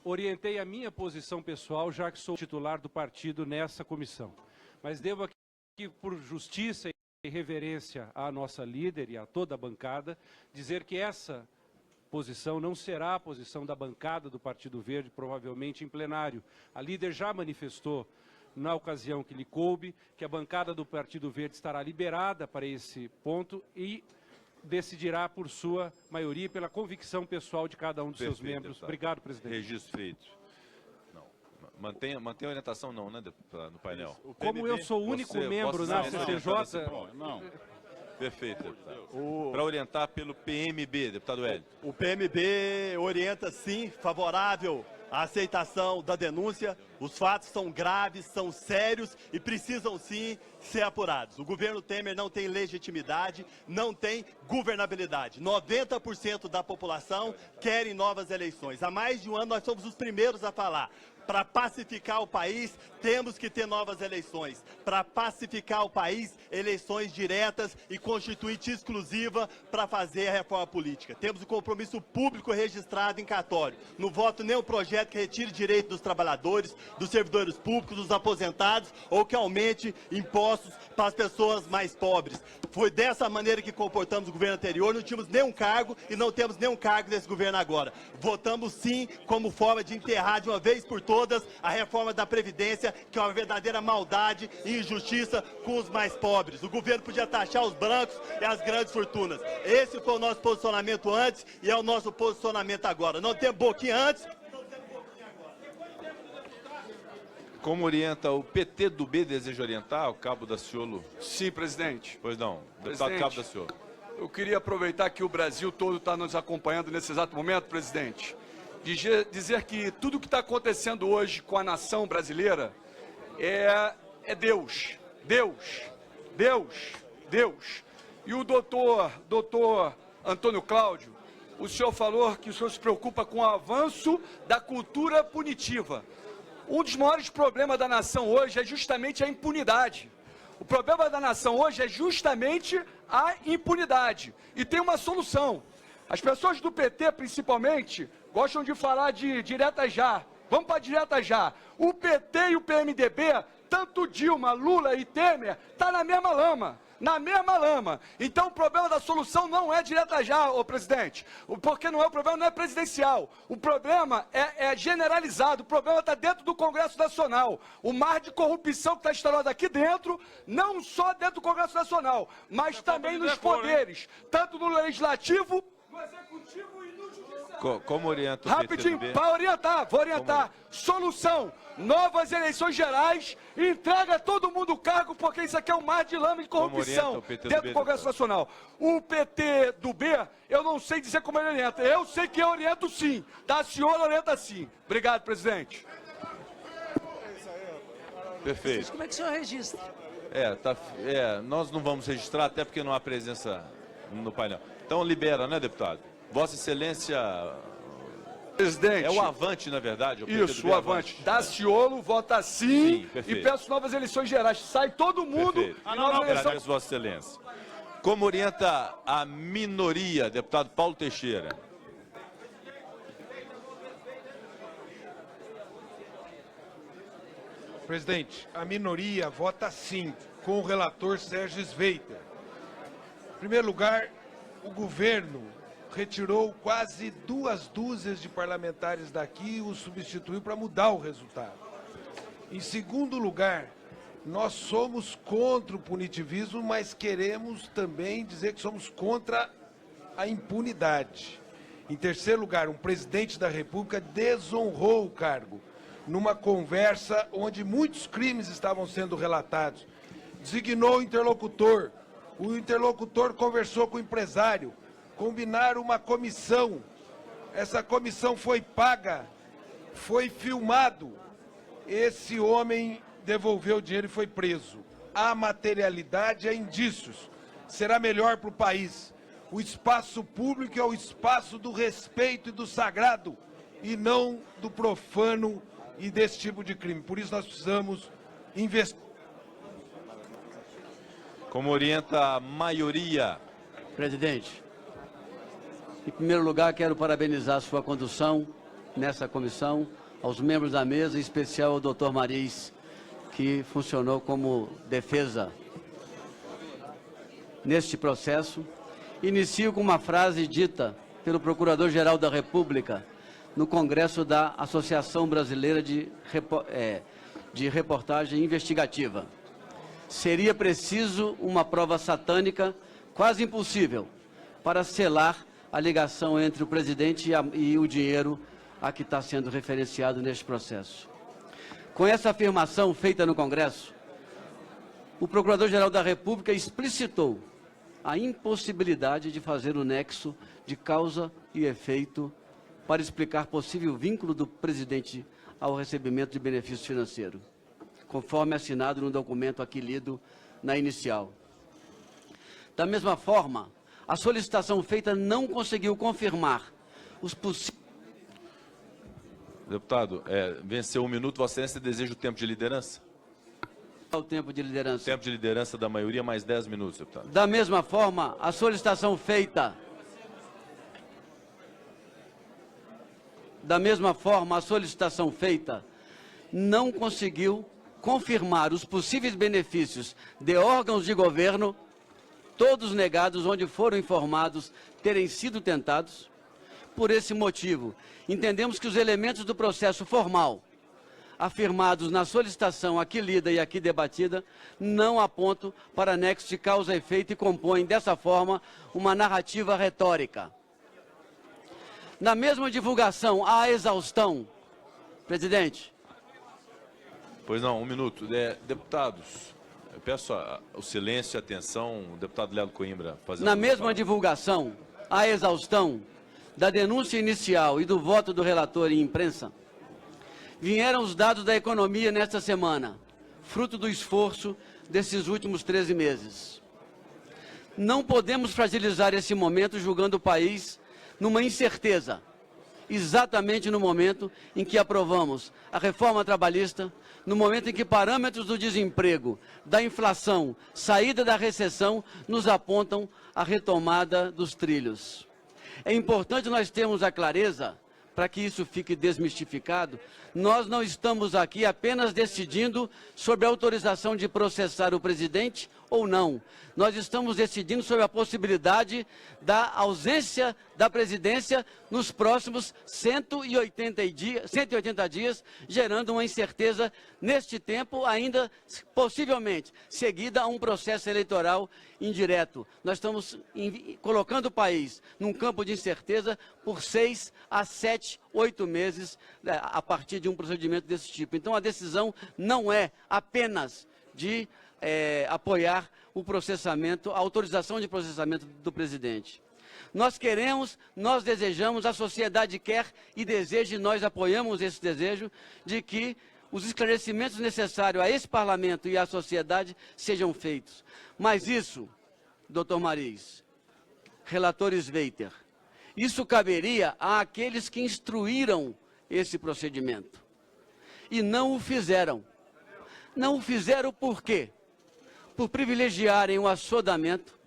orientei a minha posição pessoal, já que sou titular do partido nessa comissão. Mas devo aqui, por justiça e reverência à nossa líder e a toda a bancada, dizer que essa posição não será a posição da bancada do Partido Verde, provavelmente em plenário. A líder já manifestou, na ocasião que lhe coube, que a bancada do Partido Verde estará liberada para esse ponto e decidirá por sua maioria e pela convicção pessoal de cada um dos seus membros. Deputado. Obrigado, presidente. Registro feito. Não. Mantém a orientação não, né, no painel. Como eu sou o único membro na CCJ... Não. Perfeito, deputado. Para orientar pelo PMB, deputado Hélio. O PMB orienta, sim, favorável à aceitação da denúncia. Os fatos são graves, são sérios e precisam, sim, ser apurados. O governo Temer não tem legitimidade, não tem governabilidade. 90% da população querem novas eleições. Há mais de um ano nós somos os primeiros a falar. Para pacificar o país, temos que ter novas eleições. Para pacificar o país, eleições diretas e constituinte exclusiva para fazer a reforma política. Temos o compromisso público registrado em cartório. Não voto nem o projeto que retire direito dos trabalhadores, dos servidores públicos, dos aposentados ou que aumente impostos para as pessoas mais pobres. Foi dessa maneira que comportamos o governo anterior, não tínhamos nenhum cargo e não temos nenhum cargo nesse governo agora. Votamos sim como forma de enterrar de uma vez por todas a reforma da Previdência, que é uma verdadeira maldade e injustiça com os mais pobres. O governo podia taxar os brancos e as grandes fortunas. Esse foi o nosso posicionamento antes e é o nosso posicionamento agora. Não tem boquinha antes. Como orienta o PT do B, deseja orientar o Cabo Daciolo? Sim, presidente. Pois não, deputado Presidente, Cabo Daciolo. Eu queria aproveitar que o Brasil todo está nos acompanhando nesse exato momento, presidente, dizer que tudo que está acontecendo hoje com a nação brasileira é Deus. E o doutor Antônio Cláudio, o senhor falou que o senhor se preocupa com o avanço da cultura punitiva. Um dos maiores problemas da nação hoje é justamente a impunidade. O problema da nação hoje é justamente a impunidade. E tem uma solução. As pessoas do PT, principalmente, gostam de falar de direta já. Vamos para direta já. O PT e o PMDB, tanto Dilma, Lula e Temer, tá na mesma lama. Na mesma lama. Então o problema da solução não é direta já, ô presidente. Porque o problema não é presidencial. O problema é generalizado. O problema está dentro do Congresso Nacional. O mar de corrupção que está instalado aqui dentro, não só dentro do Congresso Nacional, mas também nos poderes. Tanto no Legislativo, no Executivo e no Judiciário. Como orienta o Rapidinho, PT do B? para orientar, vou orientar. Solução, novas eleições gerais, entrega todo mundo o cargo, porque isso aqui é um mar de lama de corrupção dentro do Congresso Nacional. O PT do B, eu não sei dizer como ele orienta, eu sei que eu oriento sim, Daciolo orienta sim. Obrigado, presidente. Perfeito. Como é que o senhor registra? Nós não vamos registrar, até porque não há presença no painel. Então libera, né, deputado? Vossa Excelência... Presidente. É o Avante, na verdade. O PT Isso, do B o Avante. Daciolo vota sim, perfeito. e peço novas eleições gerais. Sai todo mundo Perfeito. e nova eleição. Agradeço, Vossa Excelência. Como orienta a minoria, deputado Paulo Teixeira? Presidente, a minoria vota sim, com o relator Sérgio Sveiter. Em primeiro lugar, o governo retirou quase 2 dúzias de parlamentares daqui e os substituiu para mudar o resultado. Em segundo lugar, nós somos contra o punitivismo, mas queremos também dizer que somos contra a impunidade. Em terceiro lugar, um presidente da República desonrou o cargo numa conversa onde muitos crimes estavam sendo relatados. Designou o interlocutor conversou com o empresário, combinaram uma comissão, essa comissão foi paga, foi filmado, esse homem devolveu o dinheiro e foi preso. Há materialidade, há indícios, será melhor para o país. O espaço público é o espaço do respeito e do sagrado, e não do profano e desse tipo de crime. Por isso nós precisamos investir. Como orienta a maioria? Presidente, em primeiro lugar quero parabenizar a sua condução nessa comissão, aos membros da mesa, em especial ao doutor Mariz, que funcionou como defesa neste processo. Inicio com uma frase dita pelo Procurador-Geral da República no Congresso da Associação Brasileira de Reportagem Investigativa. Seria preciso uma prova satânica, quase impossível, para selar a ligação entre o presidente e o dinheiro a que está sendo referenciado neste processo. Com essa afirmação feita no Congresso, o Procurador-Geral da República explicitou a impossibilidade de fazer o nexo de causa e efeito para explicar possível vínculo do presidente ao recebimento de benefício financeiro, conforme assinado no documento aqui lido na inicial. Da mesma forma, a solicitação feita não conseguiu confirmar os possíveis... Deputado, venceu 1 minuto. Vossa Excelência deseja o tempo de liderança? O tempo de liderança. Tempo de liderança da maioria, mais 10 minutos, deputado. Da mesma forma, a solicitação feita... Da mesma forma, a solicitação feita não conseguiu confirmar os possíveis benefícios de órgãos de governo, todos negados onde foram informados terem sido tentados. Por esse motivo, entendemos que os elementos do processo formal afirmados na solicitação aqui lida e aqui debatida não apontam para nexo de causa e efeito e compõem, dessa forma, uma narrativa retórica. Na mesma divulgação, à exaustão, presidente. Pois não, 1 minuto. Deputados, eu peço o silêncio e atenção. O deputado Léo Coimbra fazendo... Na mesma divulgação, à exaustão, da denúncia inicial e do voto do relator em imprensa, vieram os dados da economia nesta semana, fruto do esforço desses últimos 13 meses. Não podemos fragilizar esse momento julgando o país numa incerteza, exatamente no momento em que aprovamos a reforma trabalhista, no momento em que parâmetros do desemprego, da inflação, saída da recessão, nos apontam a retomada dos trilhos. É importante nós termos a clareza, para que isso fique desmistificado, nós não estamos aqui apenas decidindo sobre a autorização de processar o presidente ou não. Nós estamos decidindo sobre a possibilidade da ausência da presidência nos próximos 180 dias, gerando uma incerteza neste tempo, ainda possivelmente seguida a um processo eleitoral indireto. Nós estamos colocando o país num campo de incerteza por 6 a 7, 8 meses a partir de um procedimento desse tipo. Então a decisão não é apenas de apoiar o processamento, a autorização de processamento do presidente. Nós queremos, nós desejamos, a sociedade quer e deseja, e nós apoiamos esse desejo, de que os esclarecimentos necessários a esse parlamento e à sociedade sejam feitos. Mas isso, doutor Mariz, relator Sveiter, isso caberia àqueles que instruíram esse procedimento e não o fizeram. Não o fizeram por quê? Por privilegiarem o assodamento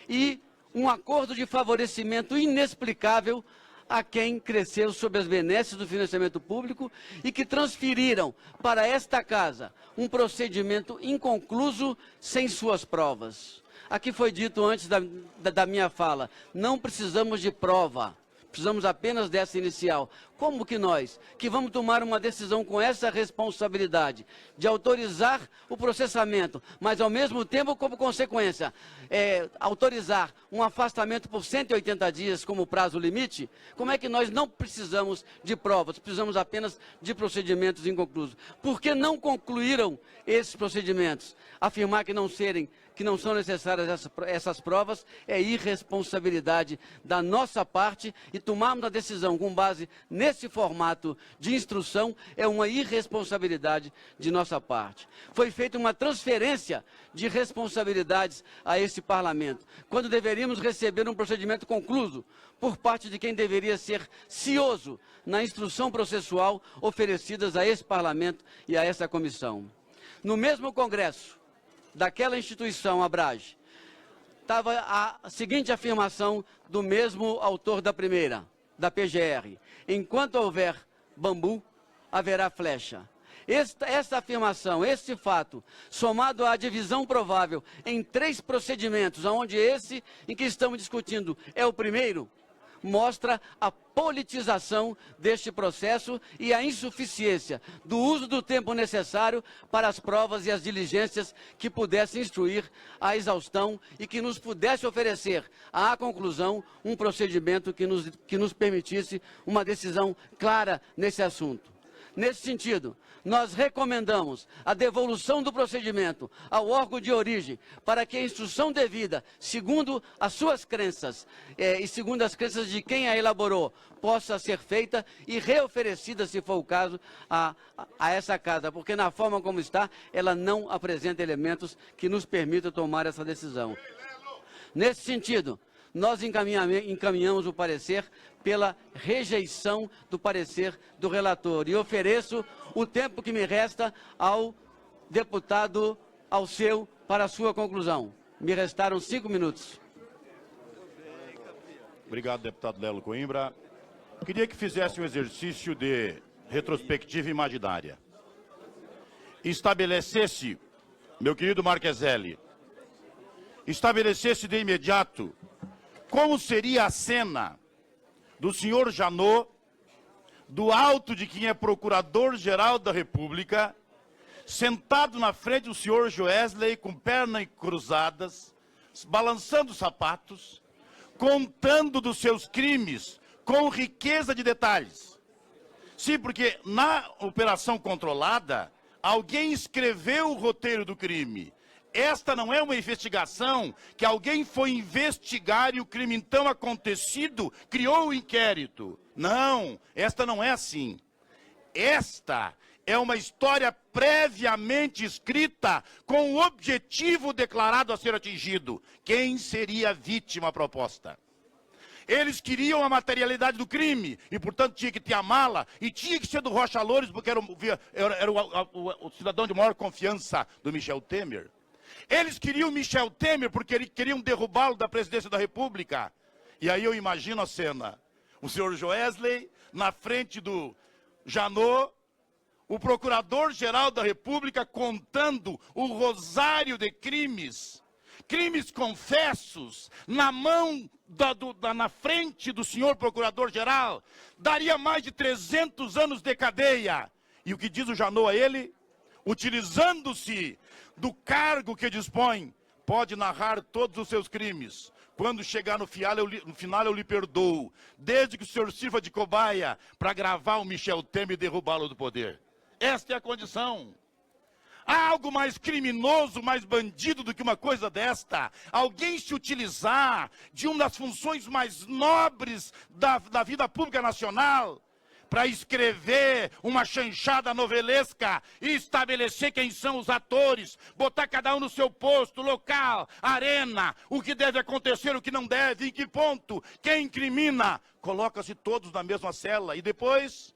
e um acordo de favorecimento inexplicável a quem cresceu sob as benesses do financiamento público e que transferiram para esta casa um procedimento inconcluso sem suas provas. Aqui foi dito antes da minha fala, não precisamos de prova. Precisamos apenas dessa inicial. Como que nós, que vamos tomar uma decisão com essa responsabilidade de autorizar o processamento, mas ao mesmo tempo, como consequência, autorizar um afastamento por 180 dias como prazo limite, como é que nós não precisamos de provas, precisamos apenas de procedimentos inconclusos? Por que não concluíram esses procedimentos? Afirmar que não são necessárias essas provas é irresponsabilidade da nossa parte e tomarmos a decisão com base nesse formato de instrução é uma irresponsabilidade de nossa parte. Foi feita uma transferência de responsabilidades a esse parlamento, quando deveríamos receber um procedimento concluso por parte de quem deveria ser cioso na instrução processual oferecidas a esse parlamento e a essa comissão. No mesmo Congresso daquela instituição, Abrage, estava a seguinte afirmação do mesmo autor da primeira, da PGR: enquanto houver bambu, haverá flecha. Esta afirmação, este fato, somado à divisão provável em 3 procedimentos, onde esse em que estamos discutindo é o primeiro, mostra a politização deste processo e a insuficiência do uso do tempo necessário para as provas e as diligências que pudessem instruir a exaustão e que nos pudesse oferecer à conclusão um procedimento que nos permitisse uma decisão clara nesse assunto. Nesse sentido, nós recomendamos a devolução do procedimento ao órgão de origem para que a instrução devida, segundo as suas crenças e segundo as crenças de quem a elaborou, possa ser feita e reoferecida, se for o caso, a essa casa, porque na forma como está, ela não apresenta elementos que nos permitam tomar essa decisão. Nesse sentido, nós encaminhamos o parecer pela rejeição do parecer do relator e ofereço o tempo que me resta ao deputado Alceu para a sua conclusão. Me restaram 5 minutos. Obrigado, deputado Lelo Coimbra. Queria que fizesse um exercício de retrospectiva imaginária. Estabelecesse, meu querido Marcheselli, estabelecesse de imediato como seria a cena do senhor Janot, do alto de quem é procurador-geral da República, sentado na frente do senhor Joesley, com pernas cruzadas, balançando os sapatos, contando dos seus crimes com riqueza de detalhes. Sim, porque na operação controlada, alguém escreveu o roteiro do crime. Esta não é uma investigação que alguém foi investigar e o crime então acontecido criou o inquérito. Não, esta não é assim. Esta é uma história previamente escrita com o objetivo declarado a ser atingido. Quem seria a vítima proposta? Eles queriam a materialidade do crime e, portanto, tinha que ter a mala e tinha que ser do Rocha Loures, porque era o cidadão de maior confiança do Michel Temer. Eles queriam Michel Temer porque eles queriam derrubá-lo da presidência da República. E aí eu imagino a cena. O senhor Joesley, na frente do Janot, o procurador-geral da República contando o rosário de crimes, crimes confessos, na mão, na frente do senhor procurador-geral, daria mais de 300 anos de cadeia. E o que diz o Janot a ele? Utilizando-se do cargo que dispõe, pode narrar todos os seus crimes. Quando chegar no final eu lhe perdoo, desde que o senhor sirva de cobaia para gravar o Michel Temer e derrubá-lo do poder. Esta é a condição. Há algo mais criminoso, mais bandido do que uma coisa desta? Alguém se utilizar de uma das funções mais nobres da vida pública nacional para escrever uma chanchada novelesca e estabelecer quem são os atores, botar cada um no seu posto, local, arena, o que deve acontecer, o que não deve, em que ponto, quem incrimina, coloca-se todos na mesma cela. E depois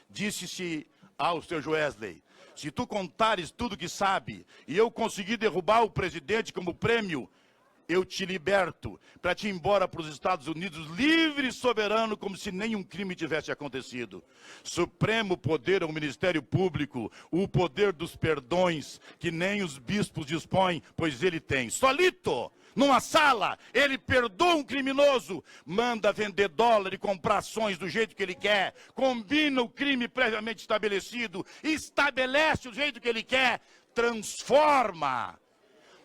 disse-se ao seu Joesley, se tu contares tudo que sabe e eu conseguir derrubar o presidente como prêmio, eu te liberto para te ir embora para os Estados Unidos livre e soberano, como se nenhum crime tivesse acontecido. Supremo poder ao Ministério Público, o poder dos perdões, que nem os bispos dispõem, pois ele tem. Solito, numa sala, ele perdoa um criminoso, manda vender dólar e comprar ações do jeito que ele quer, combina o crime previamente estabelecido, estabelece o jeito que ele quer, transforma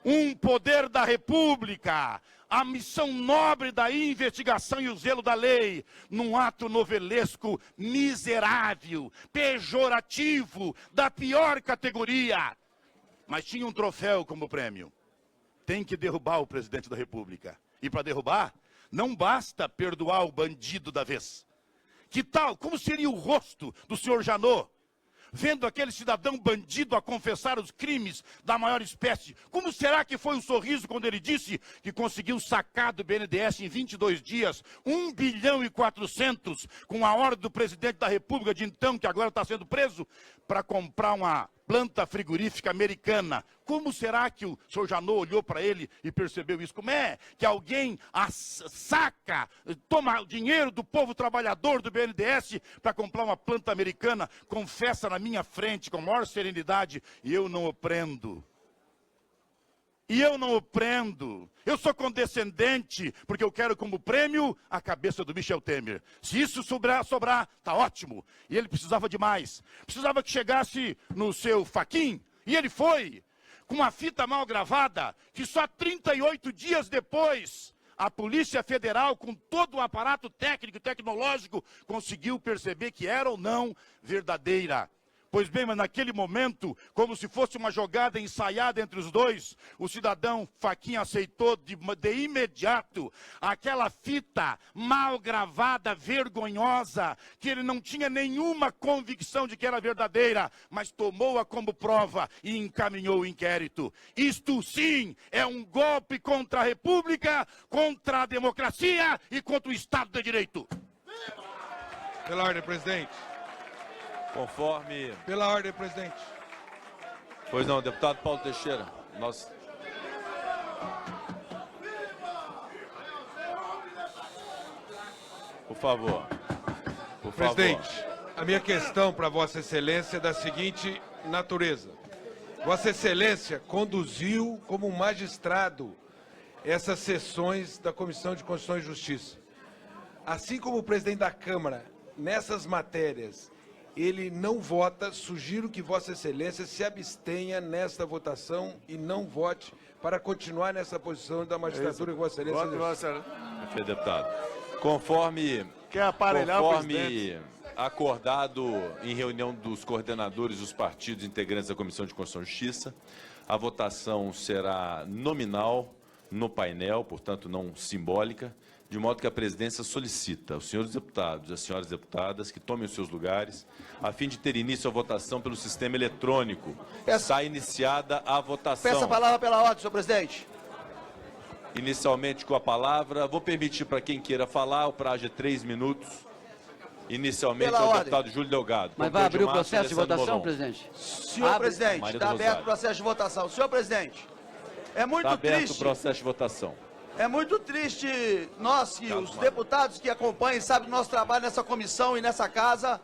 um poder da República, a missão nobre da investigação e o zelo da lei, num ato novelesco miserável, pejorativo, da pior categoria. Mas tinha um troféu como prêmio. Tem que derrubar o presidente da República. E para derrubar, não basta perdoar o bandido da vez. Que tal? Como seria o rosto do senhor Janot, vendo aquele cidadão bandido a confessar os crimes da maior espécie? Como será que foi o sorriso quando ele disse que conseguiu sacar do BNDES em 22 dias 1 bilhão e 400 com a ordem do presidente da República de então, que agora está sendo preso, para comprar uma planta frigorífica americana? Como será que o senhor Janot olhou para ele e percebeu isso? Como é que alguém saca, toma dinheiro do povo trabalhador do BNDES para comprar uma planta americana, confessa na minha frente com maior serenidade, e eu não o prendo? E eu não o prendo. Eu sou condescendente, porque eu quero como prêmio a cabeça do Michel Temer. Se isso sobrar, tá ótimo. E ele precisava de mais. Precisava que chegasse no seu Fachin, e ele foi, com uma fita mal gravada, que só 38 dias depois A Polícia Federal, com todo o aparato técnico e tecnológico, conseguiu perceber que era ou não verdadeira. Pois bem, mas naquele momento, como se fosse uma jogada ensaiada entre os dois, o cidadão Fachin aceitou de imediato aquela fita mal gravada, vergonhosa, que ele não tinha nenhuma convicção de que era verdadeira, mas tomou-a como prova e encaminhou o inquérito. Isto sim é um golpe contra a República, contra a democracia e contra o Estado de Direito. Pela ordem, presidente. Conforme... Pela ordem, presidente. Pois não, deputado Paulo Teixeira. Por favor. Presidente, a minha questão para Vossa Excelência é da seguinte natureza. Vossa Excelência conduziu como um magistrado essas sessões da Comissão de Constituição e Justiça. Assim como o presidente da Câmara, nessas matérias, ele não vota, sugiro que Vossa Excelência se abstenha nesta votação e não vote para continuar nessa posição da magistratura que Vossa Excelência... Voto, Vossa Excelência. Perfeito, deputado. Conforme acordado em reunião dos coordenadores dos partidos integrantes da Comissão de Constituição e Justiça, a votação será nominal no painel, portanto não simbólica, de modo que a presidência solicita aos senhores deputados e às senhoras deputadas que tomem os seus lugares, a fim de ter início a votação pelo sistema eletrônico. Está iniciada a votação. Peço a palavra pela ordem, senhor presidente. Inicialmente com a palavra, vou permitir para quem queira falar, o prazo de 3 minutos. Inicialmente ao deputado Júlio Delgado. Mas vai abrir o processo de votação, presidente? Senhor presidente, está aberto o processo de votação. Senhor presidente, é muito triste... Está aberto triste... o processo de votação. É muito triste nós e os deputados que acompanham, sabem do nosso trabalho nessa comissão e nessa casa,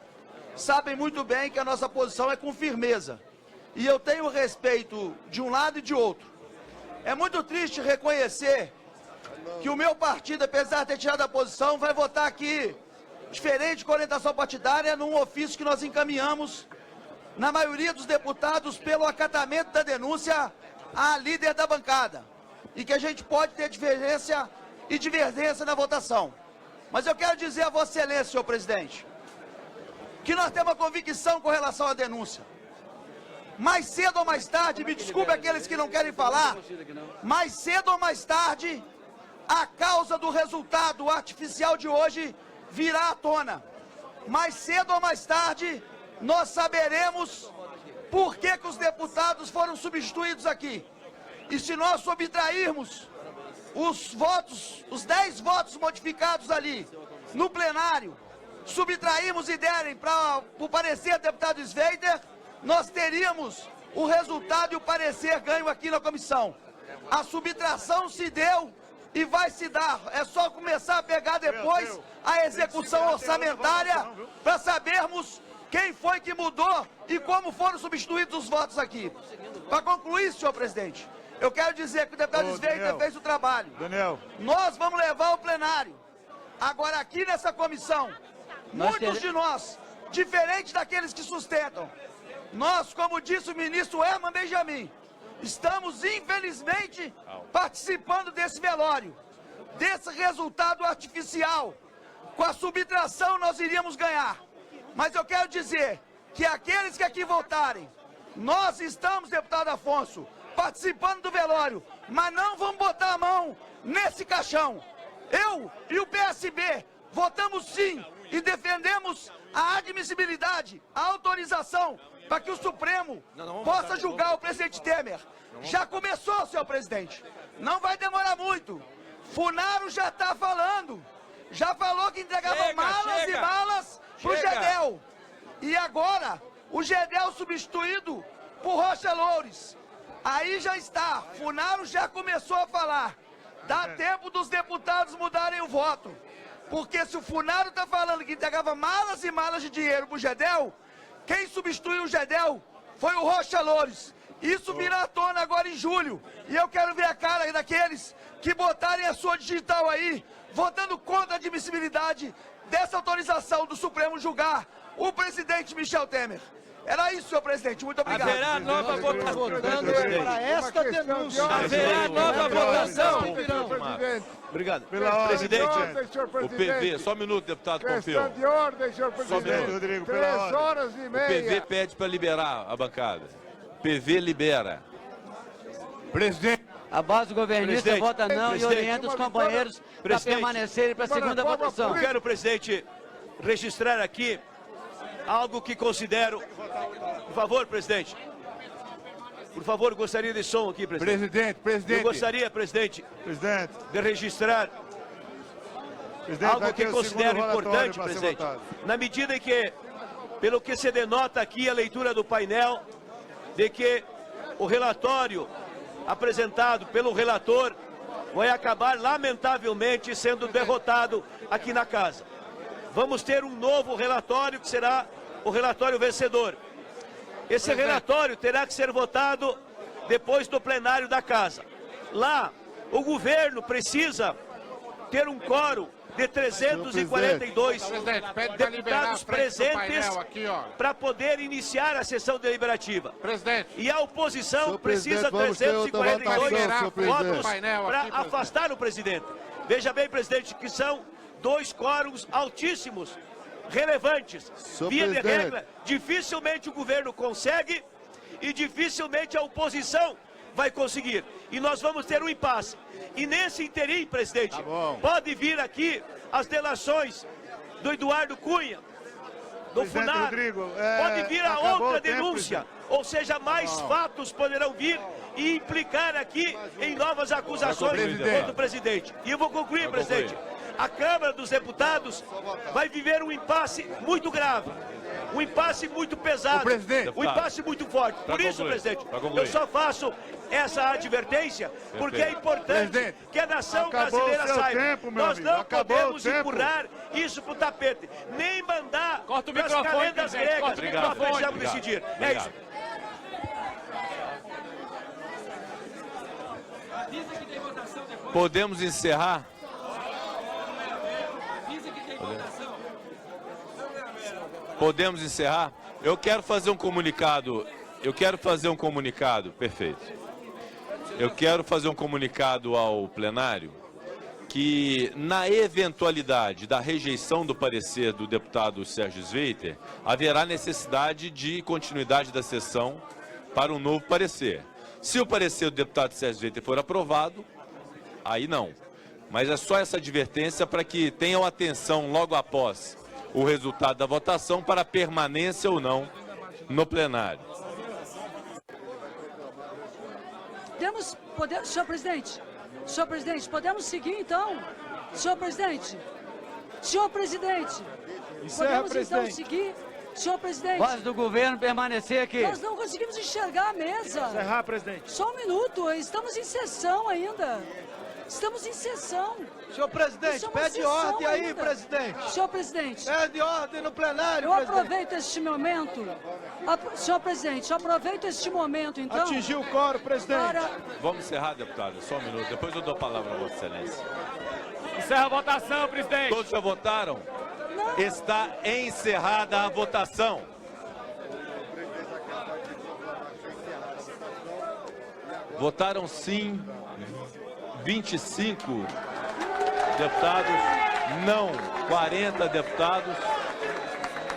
sabem muito bem que a nossa posição é com firmeza. E eu tenho respeito de um lado e de outro. É muito triste reconhecer que o meu partido, apesar de ter tirado a posição, vai votar aqui, diferente com a orientação partidária, num ofício que nós encaminhamos, na maioria dos deputados, pelo acatamento da denúncia à líder da bancada. E que a gente pode ter diferença e divergência na votação. Mas eu quero dizer a Vossa Excelência, senhor presidente, que nós temos uma convicção com relação à denúncia. Mais cedo ou mais tarde, me desculpe aqueles que não querem falar, mais cedo ou mais tarde, a causa do resultado artificial de hoje virá à tona. Mais cedo ou mais tarde, nós saberemos por que os deputados foram substituídos aqui. E se nós subtrairmos os votos, os 10 votos modificados ali no plenário, subtrairmos e derem para o parecer do deputado Sveiter, nós teríamos o resultado e o parecer ganho aqui na comissão. A subtração se deu e vai se dar. É só começar a pegar depois a execução orçamentária para sabermos quem foi que mudou e como foram substituídos os votos aqui. Para concluir, senhor presidente, eu quero dizer que o deputado Sveiter fez o trabalho. Nós vamos levar ao plenário. Agora, aqui nessa comissão, muitos de nós, diferente daqueles que sustentam, nós, como disse o ministro Herman Benjamin, estamos, infelizmente, participando desse velório, desse resultado artificial. Com a subtração, nós iríamos ganhar. Mas eu quero dizer que aqueles que aqui votarem, nós estamos, deputado Afonso, participando do velório, mas não vamos botar a mão nesse caixão. Eu e o PSB votamos sim e defendemos a admissibilidade, a autorização para que o Supremo possa julgar o presidente Temer. Já começou, senhor presidente. Não vai demorar muito. Funaro já está falando. Já falou que entregava malas e malas pro Gedel. E agora, o Gedel substituído por Rocha Loures. Aí já está, Funaro já começou a falar. Dá tempo dos deputados mudarem o voto. Porque se o Funaro está falando que entregava malas e malas de dinheiro pro Gedel, quem substituiu o Gedel foi o Rocha Loures. Isso virá à tona agora em julho. E eu quero ver a cara daqueles que botarem a sua digital aí, votando contra a admissibilidade dessa autorização do Supremo julgar o presidente Michel Temer. Era isso, senhor presidente. Muito obrigado. Haverá nova votação. Para esta denúncia. Haverá nova votação. Obrigado. Presidente, O PV, só um minuto, deputado Pompeu. de ordem, senhor presidente. Rodrigo, 3 horas e O meia. PV pede para liberar a bancada. PV libera. Presidente. A base governista Presidente, vota não e presidente, orienta os companheiros para permanecerem para a segunda votação. eu quero, presidente, registrar aqui algo que considero... Por favor, presidente. Por favor, gostaria de som aqui, presidente. Presidente. Eu gostaria, presidente, de registrar algo que considero importante, presidente. Na medida em que, pelo que se denota aqui a leitura do painel, de que o relatório apresentado pelo relator vai acabar, lamentavelmente, sendo derrotado aqui na casa. Vamos ter um novo relatório, que será o relatório vencedor. Esse relatório terá que ser votado depois do plenário da casa. Lá, o governo precisa ter um quórum de 342 deputados presentes para poder iniciar a sessão deliberativa. E a oposição precisa 342 votos para afastar o presidente. Veja bem, presidente, que são 2 quórums altíssimos, relevantes. Via de regra, dificilmente o governo consegue e dificilmente a oposição vai conseguir. E nós vamos ter um impasse. E nesse interim, presidente, pode vir aqui as delações do Eduardo Cunha, do FUNAR, pode vir a outra denúncia, ou seja, mais fatos poderão vir e implicar aqui em novas acusações contra o presidente. E eu vou concluir, presidente. A Câmara dos Deputados vai viver um impasse muito grave, um impasse muito pesado, um impasse muito forte. Por isso, presidente, eu só faço essa advertência, porque é importante que a nação brasileira saiba. Nós não podemos empurrar isso para o tapete, nem mandar para as calendas gregas que nós precisamos decidir. É isso. Podemos encerrar? Podemos encerrar? Eu quero fazer um comunicado. Perfeito. Eu quero fazer um comunicado ao plenário que, na eventualidade da rejeição do parecer do deputado Sérgio Sveiter, haverá necessidade de continuidade da sessão para um novo parecer. Se o parecer do deputado Sérgio Sveiter for aprovado, aí não. Mas é só essa advertência para que tenham atenção logo após o resultado da votação para permanência ou não no plenário. Senhor presidente, podemos seguir então? Senhor presidente, podemos então seguir? Senhor presidente. Voz do governo permanecer aqui. Nós não conseguimos enxergar a mesa. Encerrar, presidente. Só um minuto, estamos em sessão ainda. Estamos em sessão. Senhor presidente, pede ordem aí, presidente. Senhor presidente. Pede ordem no plenário, Eu aproveito este momento. Senhor presidente, eu aproveito este momento, então. Atingiu o quórum, presidente. Vamos encerrar, deputado, só um minuto. Depois eu dou a palavra a Vossa Excelência. Encerra a votação, presidente. Todos já votaram? Não. Está encerrada a votação. Votaram sim 25 deputados, não 40 deputados,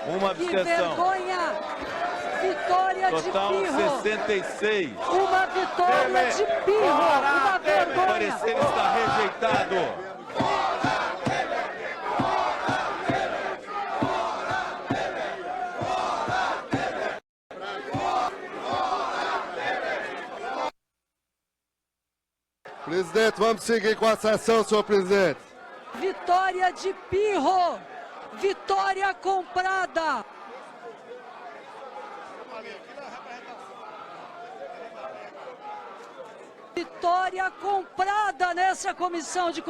uma abstenção. Que vergonha! Vitória Total de pirro! 66. Uma vitória de pirro! Uma vergonha! O parecer está rejeitado. Presidente, vamos seguir com a sessão, senhor presidente. Vitória de pirro! Vitória comprada! Vitória comprada nessa comissão de